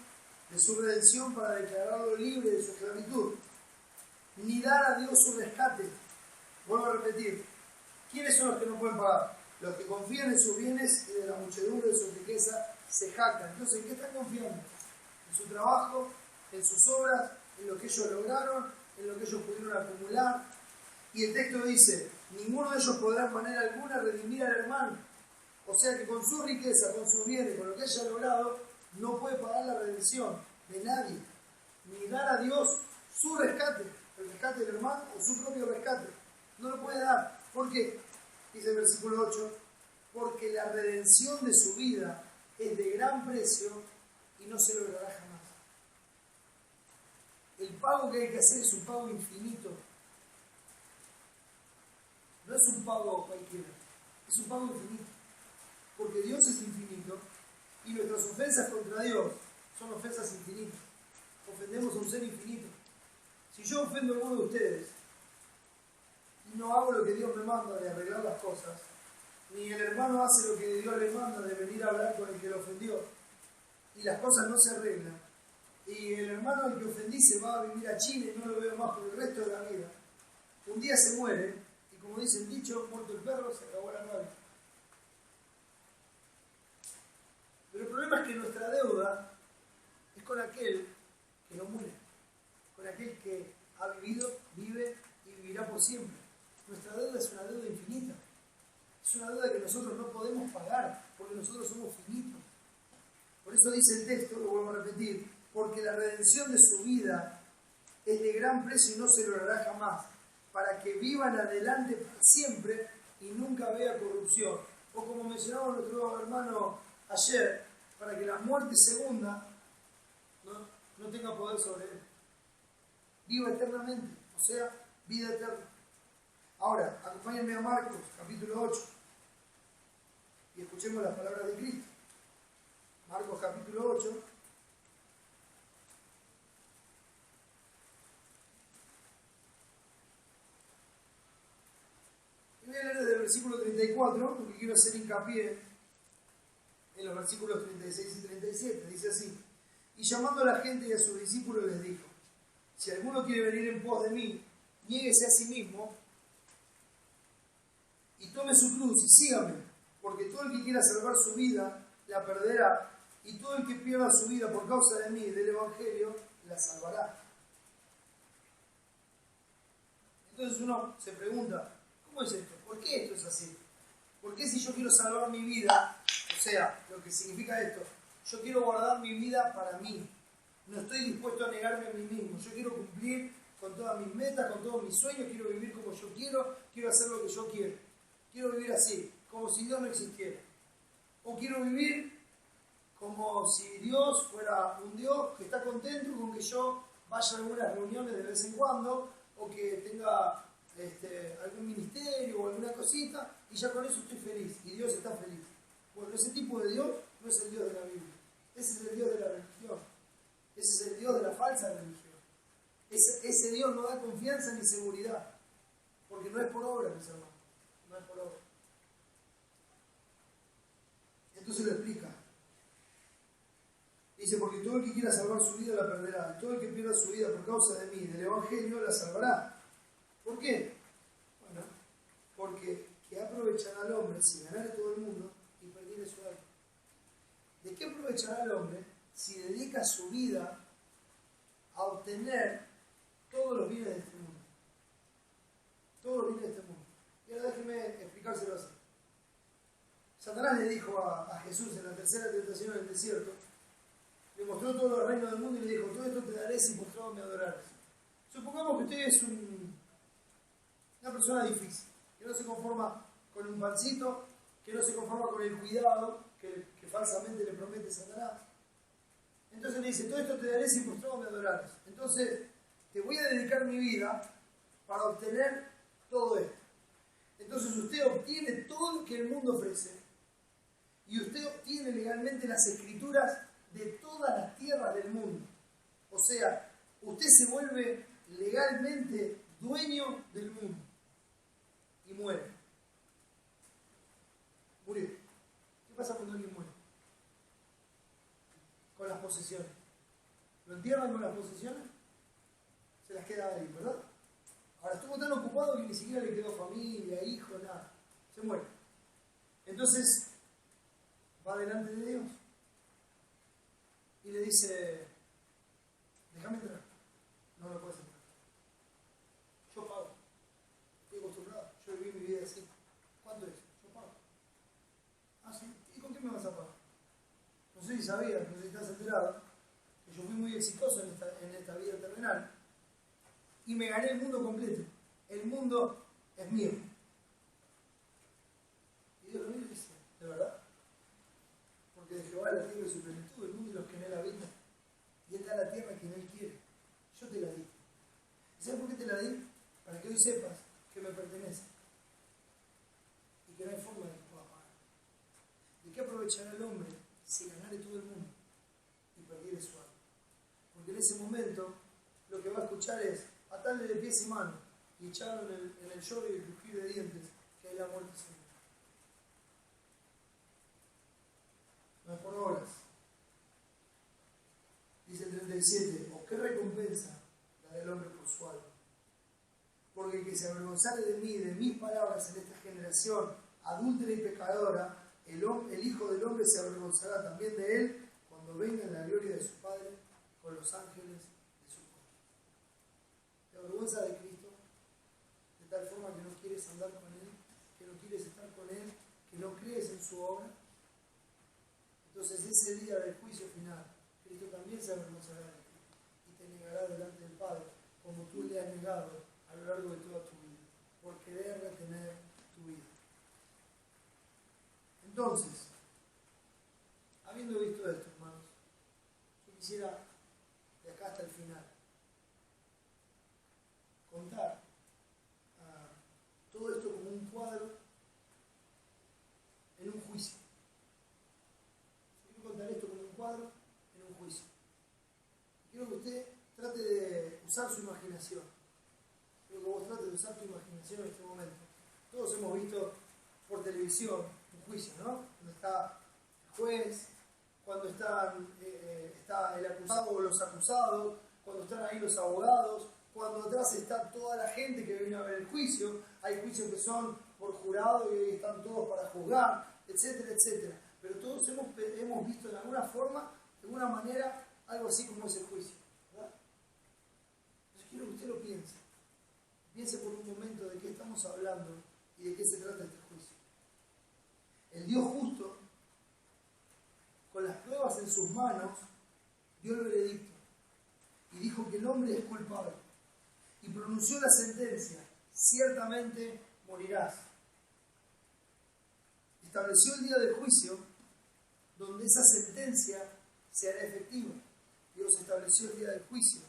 de su redención para declararlo libre de su esclavitud, ni dar a Dios su rescate. Vuelvo a repetir, ¿quiénes son los que no pueden pagar? Los que confían en sus bienes y de la muchedumbre de su riqueza se jactan. Entonces, ¿en qué están confiando? En su trabajo, en sus obras, en lo que ellos lograron, en lo que ellos pudieron acumular. Y el texto dice: ninguno de ellos podrá en manera alguna redimir al hermano. O sea que con su riqueza, con sus bienes, con lo que haya logrado, no puede pagar la redención de nadie, ni dar a Dios su rescate, el rescate del hermano o su propio rescate. No lo puede dar. ¿Por qué? Dice el versículo 8: porque la redención de su vida es de gran precio y no se logrará jamás. El pago que hay que hacer es un pago infinito. No es un pago cualquiera, es un pago infinito. Porque Dios es infinito y nuestras ofensas contra Dios son ofensas infinitas. Ofendemos a un ser infinito. Si yo ofendo a alguno de ustedes y no hago lo que Dios me manda de arreglar las cosas, ni el hermano hace lo que Dios le manda de venir a hablar con el que lo ofendió, y las cosas no se arreglan, y el hermano al que ofendí se va a vivir a Chile y no lo veo más por el resto de la vida, un día se muere, y como dice el dicho, muerto el perro, se acabó la rabia. Pero el problema es que nuestra deuda es con aquel que no muere, con aquel que ha vivido, vive y vivirá por siempre. Nuestra deuda es una deuda infinita. Es una deuda que nosotros no podemos pagar, porque nosotros somos finitos. Por eso dice el texto, lo vuelvo a repetir: porque la redención de su vida es de gran precio y no se logrará jamás, para que vivan adelante para siempre y nunca vea corrupción. O como mencionaba nuestro hermano ayer, para que la muerte segunda no tenga poder sobre él. Viva eternamente, o sea, vida eterna. Ahora, acompáñenme a Marcos, capítulo 8, y escuchemos las palabras de Cristo. Marcos, capítulo 8. Y voy a leer desde el versículo 34, porque quiero hacer hincapié en los versículos 36 y 37. Dice así: y llamando a la gente y a sus discípulos les dijo: si alguno quiere venir en pos de mí, niéguese a sí mismo y tome su cruz y sígame, porque todo el que quiera salvar su vida la perderá, y todo el que pierda su vida por causa de mí y del Evangelio la salvará. Entonces uno se pregunta: ¿cómo es esto? ¿Por qué esto es así? ¿Por qué si yo quiero salvar mi vida, o sea, lo que significa esto, yo quiero guardar mi vida para mí, no estoy dispuesto a negarme a mí mismo, yo quiero cumplir con todas mis metas, con todos mis sueños, quiero vivir como yo quiero hacer lo que yo quiero vivir así, como si Dios no existiera, o quiero vivir como si Dios fuera un Dios que está contento con que yo vaya a algunas reuniones de vez en cuando, o que tenga algún ministerio o alguna cosita, y ya con eso estoy feliz, y Dios está feliz. Bueno, ese tipo de Dios no es el Dios de la Biblia. Ese es el Dios de la religión. Ese es el Dios de la falsa religión. Ese Dios no da confianza ni seguridad, porque no es por obra, mis hermanos. No es por obra. Entonces lo explica. Dice: porque todo el que quiera salvar su vida la perderá, y todo el que pierda su vida por causa de mí y del Evangelio la salvará. ¿Por qué? Bueno, porque ¿qué aprovechará al hombre si ganare todo el mundo y perdiere su alma? ¿De qué aprovechará el hombre si dedica su vida a obtener todos los bienes de este mundo? Todos los bienes de este mundo. Y ahora déjeme explicárselo así. Satanás le dijo a Jesús en la tercera tentación en el desierto, le mostró todos los reinos del mundo y le dijo: todo esto te daré si postrado me adorares. Supongamos que usted es una persona difícil, que no se conforma con un pancito, que no se conforma con el cuidado que falsamente le promete Satanás. Entonces le dice, todo esto te daré si postrado me adorares. Entonces, te voy a dedicar mi vida para obtener todo esto. Entonces usted obtiene todo lo que el mundo ofrece. Y usted obtiene legalmente las escrituras de todas las tierras del mundo. O sea, usted se vuelve legalmente dueño del mundo. Y muere. Murió. ¿Qué pasa cuando alguien muere? Con las posesiones. ¿Lo entierran con las posesiones? Se las queda ahí, ¿verdad? Ahora estuvo tan ocupado que ni siquiera le quedó familia, hijos, nada. Se muere. Entonces, va delante de Dios y le dice, déjame entrar. No lo puedes entrar. Yo pago. Estoy acostumbrado. Yo viví mi vida así. ¿Cuánto es? Yo pago. Ah, sí. ¿Y con qué me vas a pagar? No sé si sabías, no sé si estás enterado, que yo fui muy exitoso en esta vida terrenal y me gané el mundo completo. El mundo es mío. Y Dios lo mira y dice, ¿de verdad? Porque de Jehová la tierra y su plenitud, el mundo y los que en él habitan. Y él da la tierra a quien él quiere. Yo te la di. ¿Y sabes por qué te la di? Para que hoy sepas que me pertenece. Y que no hay forma de que pueda pagar. ¿De qué aprovechará el hombre si ganare todo el mundo y perdiere su alma? Porque en ese momento lo que va a escuchar es atarle de pies y manos y echarlo en el lloro y el crujir de dientes, que hay la muerte segura. No es por obras. Dice el 37, ¿o qué recompensa dará el hombre por su alma? Porque el que se avergonzare de mí, de mis palabras en esta generación adúltera y pecadora, el Hijo del Hombre se avergonzará también de él cuando venga en la gloria de su Padre con los ángeles de su poder. ¿Te avergüenza de Cristo? De tal forma que no quieres andar con Él, que no quieres estar con Él, que no crees en su obra. Entonces ese día del juicio final, Cristo también se avergonzará de ti y te negará delante del Padre, como tú le has negado a lo largo de toda tu vida, por querer retener tu vida. Entonces, habiendo visto esto, hermanos, yo quisiera, de acá hasta el final, contar todo esto como un cuadro en un juicio. Quiero contar esto como un cuadro en un juicio. Quiero que usted trate de usar su imaginación. Quiero que vos trates de usar tu imaginación en este momento. Todos hemos visto por televisión un juicio, ¿no? Cuando está el juez, cuando está el acusado o los acusados, cuando están ahí los abogados, cuando atrás está toda la gente que viene a ver el juicio. Hay juicios que son por jurado y están todos para juzgar, etcétera, etcétera. Pero todos hemos visto de alguna forma, de alguna manera, algo así como ese juicio, ¿verdad? Entonces quiero que usted lo piense. Piense por un momento de qué estamos hablando y de qué se trata este juicio. El Dios justo, con las pruebas en sus manos, dio el veredicto y dijo que el hombre es culpable y pronunció la sentencia: ciertamente morirás. Estableció el día del juicio donde esa sentencia se hará efectiva. Dios estableció el día del juicio.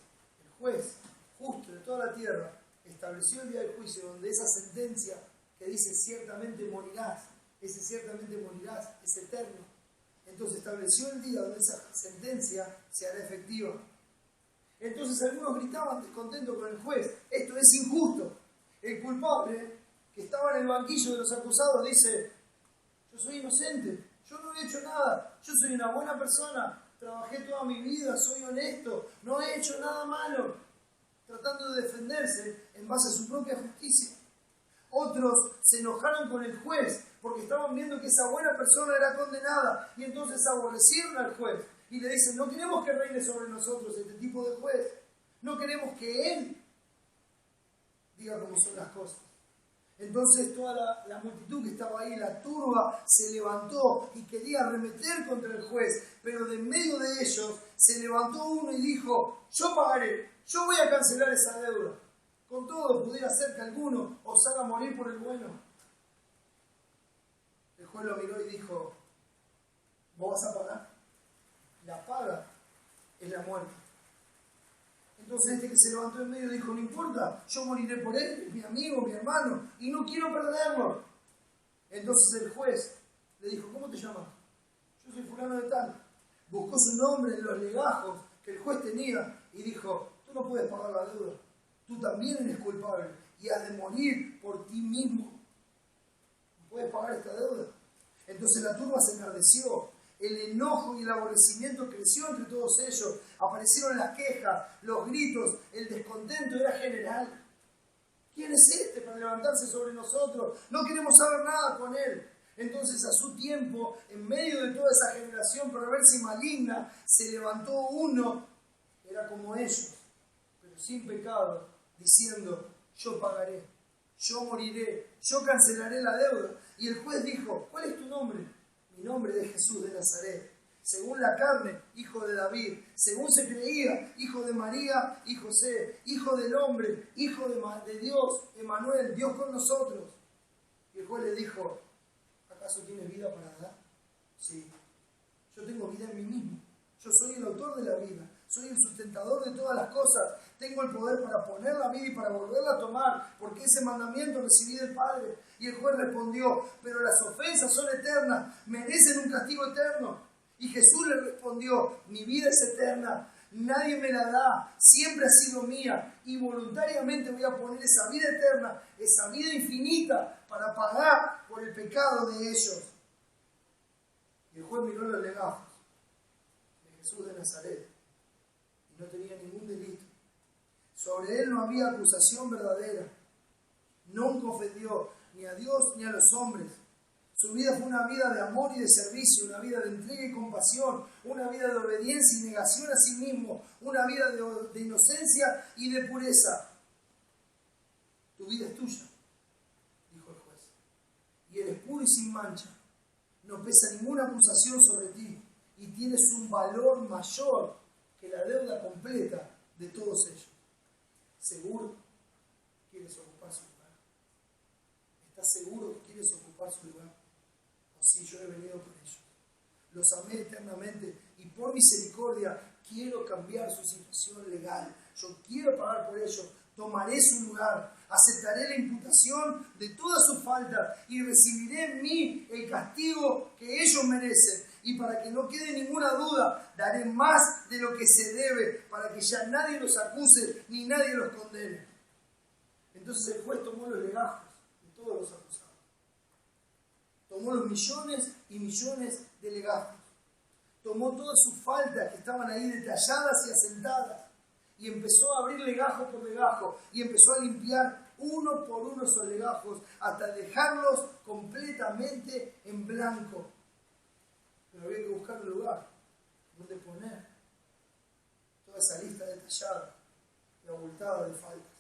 El juez justo de toda la tierra estableció el día del juicio donde esa sentencia que dice ciertamente morirás, ese ciertamente morirás es eterno. Entonces estableció el día donde esa sentencia se hará efectiva. Entonces algunos gritaban descontentos con el juez: esto es injusto. El culpable, que estaba en el banquillo de los acusados, dice: yo soy inocente, yo no he hecho nada, yo soy una buena persona, trabajé toda mi vida, soy honesto, no he hecho nada malo, tratando de defenderse en base a su propia justicia. Otros se enojaron con el juez porque estaban viendo que esa buena persona era condenada y entonces aborrecieron al juez y le dicen: no queremos que reine sobre nosotros este tipo de juez, no queremos que él diga cómo son las cosas. Entonces toda la multitud que estaba ahí, la turba, se levantó y quería arremeter contra el juez, pero de en medio de ellos se levantó uno y dijo: yo pagaré, yo voy a cancelar esa deuda. Con todo, pudiera ser que alguno osara morir por el bueno. El juez lo miró y dijo: ¿vos vas a pagar? La paga es la muerte. Entonces este que se levantó en medio dijo, no importa, yo moriré por él, es mi amigo, mi hermano, y no quiero perderlo. Entonces el juez le dijo, ¿cómo te llamas? Yo soy fulano de tal. Buscó su nombre en los legajos que el juez tenía y dijo, tú no puedes pagar la deuda, tú también eres culpable y has de morir por ti mismo. No puedes pagar esta deuda. Entonces la turba se enardeció, el enojo y el aborrecimiento creció entre todos ellos, aparecieron las quejas, los gritos, el descontento era general. ¿Quién es este para levantarse sobre nosotros? No queremos saber nada con él. Entonces a su tiempo, en medio de toda esa generación perversa y maligna, se levantó uno, era como ellos, pero sin pecado, diciendo, yo pagaré, yo moriré, yo cancelaré la deuda. Y el juez dijo, ¿cuál es tu nombre? Mi nombre es Jesús de Nazaret. Según la carne, hijo de David. Según se creía, hijo de María y José. Hijo del hombre, hijo de Dios, Emmanuel, Dios con nosotros. Y el juez le dijo, ¿acaso tienes vida para dar? Sí, yo tengo vida en mí mismo. Yo soy el autor de la vida. Soy el sustentador de todas las cosas. Tengo el poder para poner la vida y para volverla a tomar, porque ese mandamiento recibí del Padre. Y el juez respondió, pero las ofensas son eternas, merecen un castigo eterno. Y Jesús le respondió, mi vida es eterna, nadie me la da, siempre ha sido mía, y voluntariamente voy a poner esa vida eterna, esa vida infinita, para pagar por el pecado de ellos. Y el juez miró los legajos de Jesús de Nazaret, y no tenía ningún delito. Sobre él no había acusación verdadera. Nunca ofendió ni a Dios ni a los hombres. Su vida fue una vida de amor y de servicio, una vida de entrega y compasión, una vida de obediencia y negación a sí mismo, una vida de inocencia y de pureza. Tu vida es tuya, dijo el juez, y eres puro y sin mancha. No pesa ninguna acusación sobre ti y tienes un valor mayor que la deuda completa de todos ellos. ¿Seguro quieres ocupar su lugar? ¿Estás seguro que quieres ocupar su lugar? O sí, yo he venido por ellos. Los amé eternamente y por misericordia quiero cambiar su situación legal. Yo quiero pagar por ellos. Tomaré su lugar. Aceptaré la imputación de todas sus faltas y recibiré en mí el castigo que ellos merecen. Y para que no quede ninguna duda, daré más de lo que se debe para que ya nadie los acuse ni nadie los condene. Entonces el juez tomó los legajos de todos los acusados. Tomó los millones y millones de legajos. Tomó todas sus faltas que estaban ahí detalladas y asentadas. Y empezó a abrir legajo por legajo. Y empezó a limpiar uno por uno esos legajos hasta dejarlos completamente en blanco. Pero había que buscar un lugar donde poner toda esa lista detallada y abultada de faltas.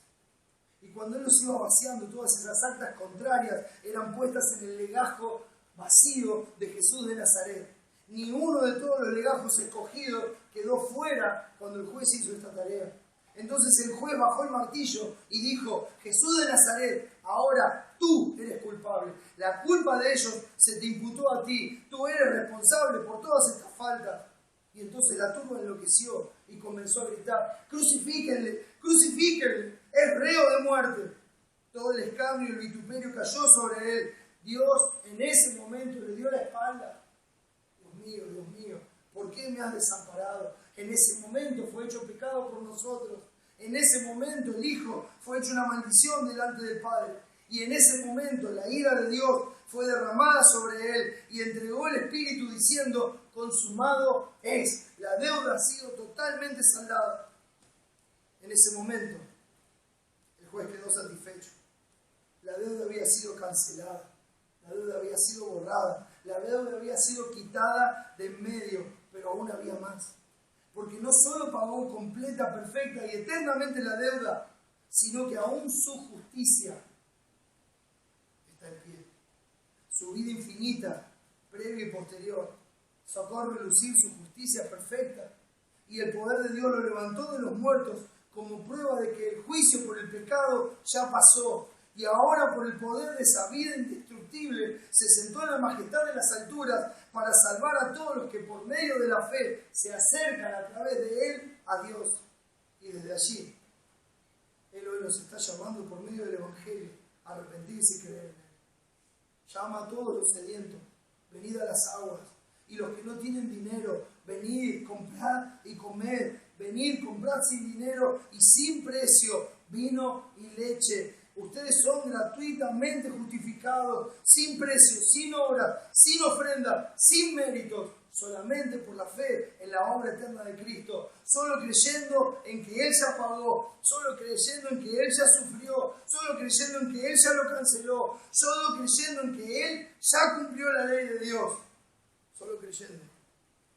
Y cuando él los iba vaciando, todas esas actas contrarias eran puestas en el legajo vacío de Jesús de Nazaret. Ni uno de todos los legajos escogidos quedó fuera cuando el juez hizo esta tarea. Entonces el juez bajó el martillo y dijo, Jesús de Nazaret, ahora tú eres culpable. La culpa de ellos se te imputó a ti. Tú eres responsable por todas estas faltas. Y entonces la turba enloqueció y comenzó a gritar, crucifíquenle, crucifíquenle, es reo de muerte. Todo el escarnio y el vituperio cayó sobre él. Dios en ese momento le dio la espalda. Dios mío, ¿por qué me has desamparado? En ese momento fue hecho pecado por nosotros. En ese momento el Hijo fue hecho una maldición delante del Padre. Y en ese momento la ira de Dios fue derramada sobre él y entregó el Espíritu diciendo, consumado es. La deuda ha sido totalmente saldada. En ese momento el juez quedó satisfecho. La deuda había sido cancelada. La deuda había sido borrada. La deuda había sido quitada de en medio, pero aún había más. Porque no solo pagó completa, perfecta y eternamente la deuda, sino que aún su justicia está en pie. Su vida infinita, previa y posterior, sacó a relucir su justicia perfecta. Y el poder de Dios lo levantó de los muertos como prueba de que el juicio por el pecado ya pasó. Y ahora por el poder de esa vida indestructible incorruptible, se sentó en la majestad de las alturas para salvar a todos los que por medio de la fe se acercan a través de Él a Dios. Y desde allí, Él hoy nos está llamando por medio del Evangelio a arrepentirse y creer en Él. Llama a todos los sedientos, venid a las aguas. Y los que no tienen dinero, venid, comprad y comed. Venid, comprad sin dinero y sin precio vino y leche. Ustedes son gratuitamente justificados, sin precio, sin obra, sin ofrenda, sin méritos, solamente por la fe en la obra eterna de Cristo, solo creyendo en que Él ya pagó, solo creyendo en que Él ya sufrió, solo creyendo en que Él ya lo canceló, solo creyendo en que Él ya cumplió la ley de Dios, solo creyendo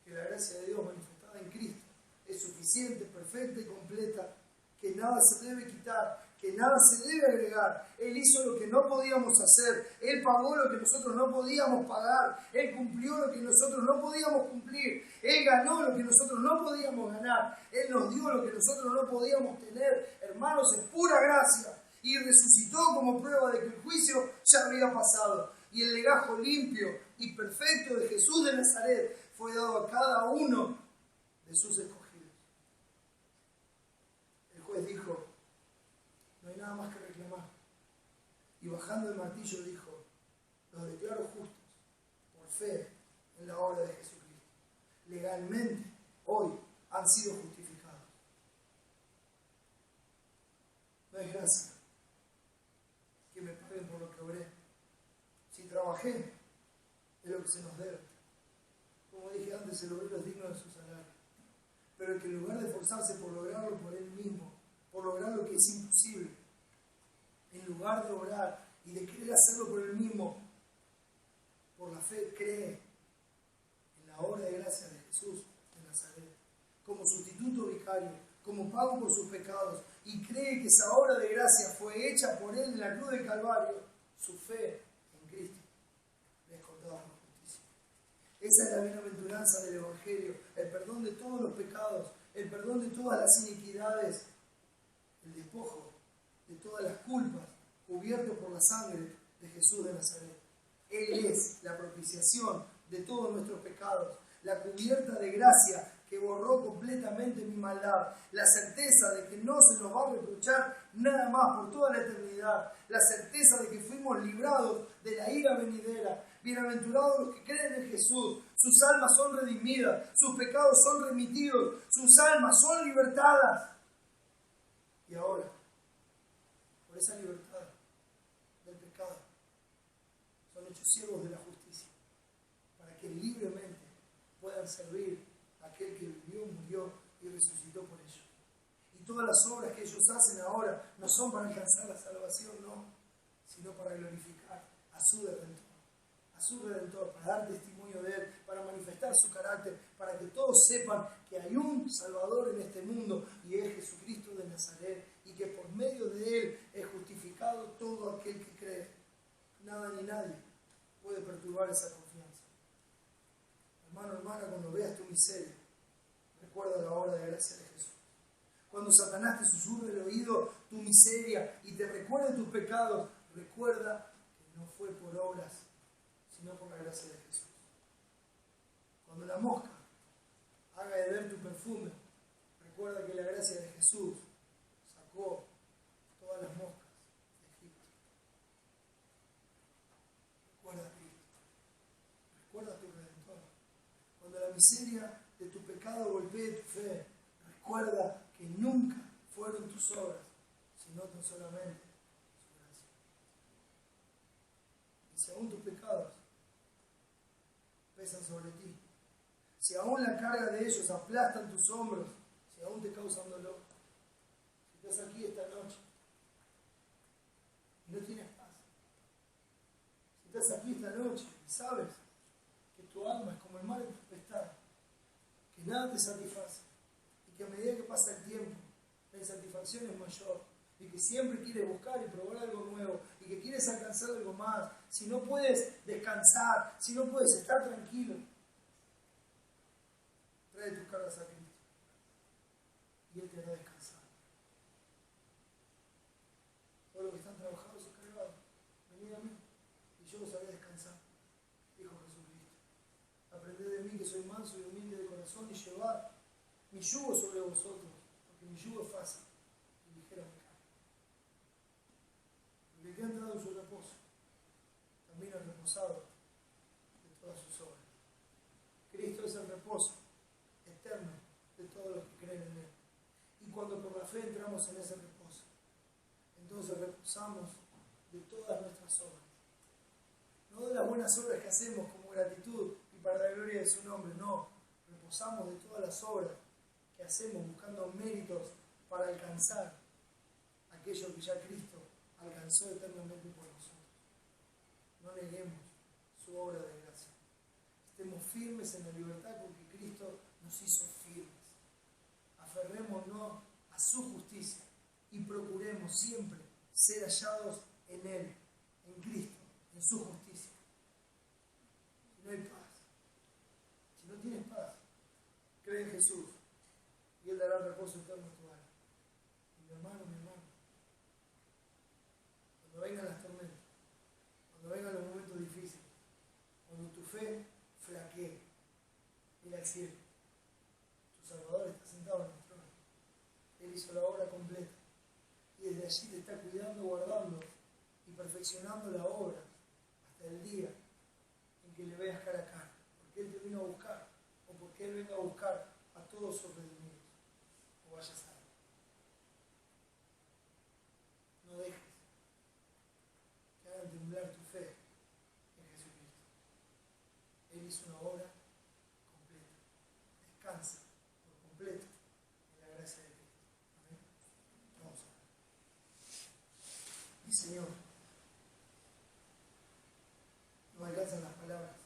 que la gracia de Dios manifestada en Cristo es suficiente, perfecta y completa, que nada se debe quitar, que nada se debe agregar. Él hizo lo que no podíamos hacer, Él pagó lo que nosotros no podíamos pagar, Él cumplió lo que nosotros no podíamos cumplir, Él ganó lo que nosotros no podíamos ganar, Él nos dio lo que nosotros no podíamos tener. Hermanos, es pura gracia. Y resucitó como prueba de que el juicio ya había pasado. Y el legajo limpio y perfecto de Jesús de Nazaret fue dado a cada uno de sus escogidos. El juez dijo: no hay nada más que reclamar. Y bajando el martillo dijo: los declaro justos por fe en la obra de Jesucristo. Legalmente, hoy han sido justificados. No es gracia que me paguen por lo que obré. Si trabajé, es lo que se nos debe. Como dije antes, el obrero es digno de su salario. Pero el que en lugar de esforzarse por lograrlo por él mismo, por lograr lo que es imposible, en lugar de obrar y de querer hacerlo por él mismo, por la fe cree en la obra de gracia de Jesús de Nazaret, como sustituto vicario, como pago por sus pecados, y cree que esa obra de gracia fue hecha por él en la cruz del Calvario, su fe en Cristo le es contada por justicia. Esa es la bienaventuranza del Evangelio, el perdón de todos los pecados, el perdón de todas las iniquidades, el despojo de todas las culpas, cubierto por la sangre de Jesús de Nazaret. Él es la propiciación de todos nuestros pecados, la cubierta de gracia que borró completamente mi maldad, la certeza de que no se nos va a reprochar nada más por toda la eternidad, la certeza de que fuimos librados de la ira venidera. Bienaventurados los que creen en Jesús, sus almas son redimidas, sus pecados son remitidos, sus almas son libertadas. Y ahora, por esa libertad del pecado, son hechos siervos de la justicia, para que libremente puedan servir a aquel que vivió, murió y resucitó por ellos. Y todas las obras que ellos hacen ahora no son para alcanzar la salvación, no, sino para glorificar a su Redentor, para dar testimonio de Él, para manifestar su carácter, para que todos sepan que hay un Salvador en este mundo y es Jesucristo de Nazaret, y que por medio de Él es justificado todo aquel que cree. Nada ni nadie puede perturbar esa confianza. Hermano, hermana, cuando veas tu miseria, recuerda la obra de gracia de Jesús. Cuando Satanás te susurre el oído tu miseria y te recuerde tus pecados, recuerda que no fue por obras, sino por la gracia de Jesús. Cuando la mosca haga de ver tu perfume, recuerda que la gracia de Jesús sacó todas las moscas de Egipto. Recuerda a Cristo. Recuerda a tu Redentor. Cuando la miseria de tu pecado golpee tu fe, recuerda que nunca fueron tus obras, sino tan solamente su gracia. Y si aún tus pecados pesan sobre ti, si aún la carga de ellos aplastan tus hombros, si aún te causan dolor, si estás aquí esta noche y no tienes paz, si estás aquí esta noche y sabes que tu alma es como el mar en tempestad, que nada te satisface y que a medida que pasa el tiempo la insatisfacción es mayor y que siempre quieres buscar y probar algo nuevo y que quieres alcanzar algo más, si no puedes descansar, si no puedes estar tranquilo, trae tus cargas a Cristo y Él te hará descansar. Todos los que están trabajados y cargados, venid a mí y yo yo los haré descansar, dijo Jesucristo. Aprended de mí que soy manso y humilde de corazón y llevad mi yugo sobre vosotros, porque mi yugo es fácil y ligera mi carga. Porque el que ha entrado en su reposo, también ha reposado de todas sus obras. Cristo es el reposo eterno de todos los que creen en Él. Y cuando por la fe entramos en ese reposo, entonces reposamos de todas nuestras obras. No de las buenas obras que hacemos como gratitud y para la gloria de su nombre, no. Reposamos de todas las obras que hacemos buscando méritos para alcanzar aquello que ya Cristo alcanzó eternamente por nosotros. No neguemos su obra de gracia. Estemos firmes en la libertad porque Cristo nos hizo firmes. Aferrémonos a su justicia y procuremos siempre ser hallados en Él, en Cristo, en su justicia. Si no hay paz, si no tienes paz, cree en Jesús y Él dará reposo eterno a tu alma. Y mi hermano, cuando vengan las tormentas, cuando vengan los momentos difíciles, cuando tu fe flaquee, mira al cielo. Tu Salvador está sentado en el trono. Él hizo la obra completa. Y desde allí te está cuidando, guardando y perfeccionando la obra hasta el día en que le veas cara a cara. Porque Él te vino a buscar, o porque Él venga a buscar a todos sus redimidos. O vaya a saber. No dejes que hagan temblar tu fe en Jesucristo. Él hizo una obra completa. Descansa por completo en la gracia de Cristo. Amén. Vamos a ver. Mi Señor, no alcanzan las palabras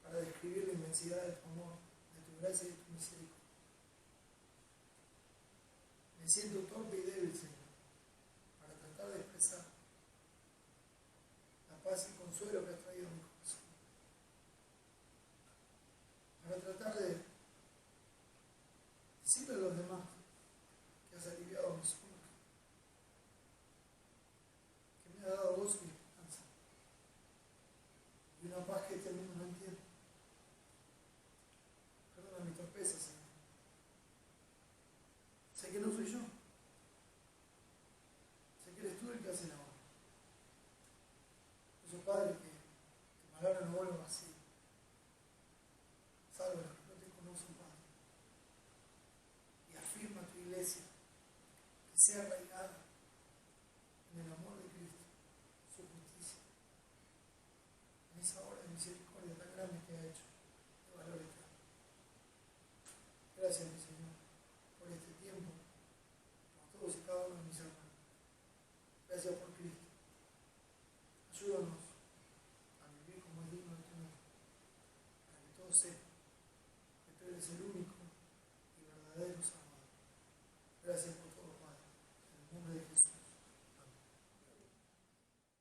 para describir la inmensidad de tu amor, de tu gracia y de tu misericordia. Me siento torpe y débil, Señor, para tratar de expresar la paz y consuelo que has traído a mi corazón. Para tratar de decirle a los demás que has aliviado mis hombros, que me ha dado gozo y esperanza, y una paz que este mundo no entiende. Perdona mi torpeza, Señor. Sé que no soy yo. Sé que eres tú el que hace la obra. Por eso, Padre, que tu palabra no vuelva vacía. Salva a los que no te conocen, Padre. Y afirma tu iglesia, que sea arraigada en el amor de Cristo, su justicia, en esa obra de misericordia tan grande que ha hecho, de valor eterno. Gracias, mi Señor.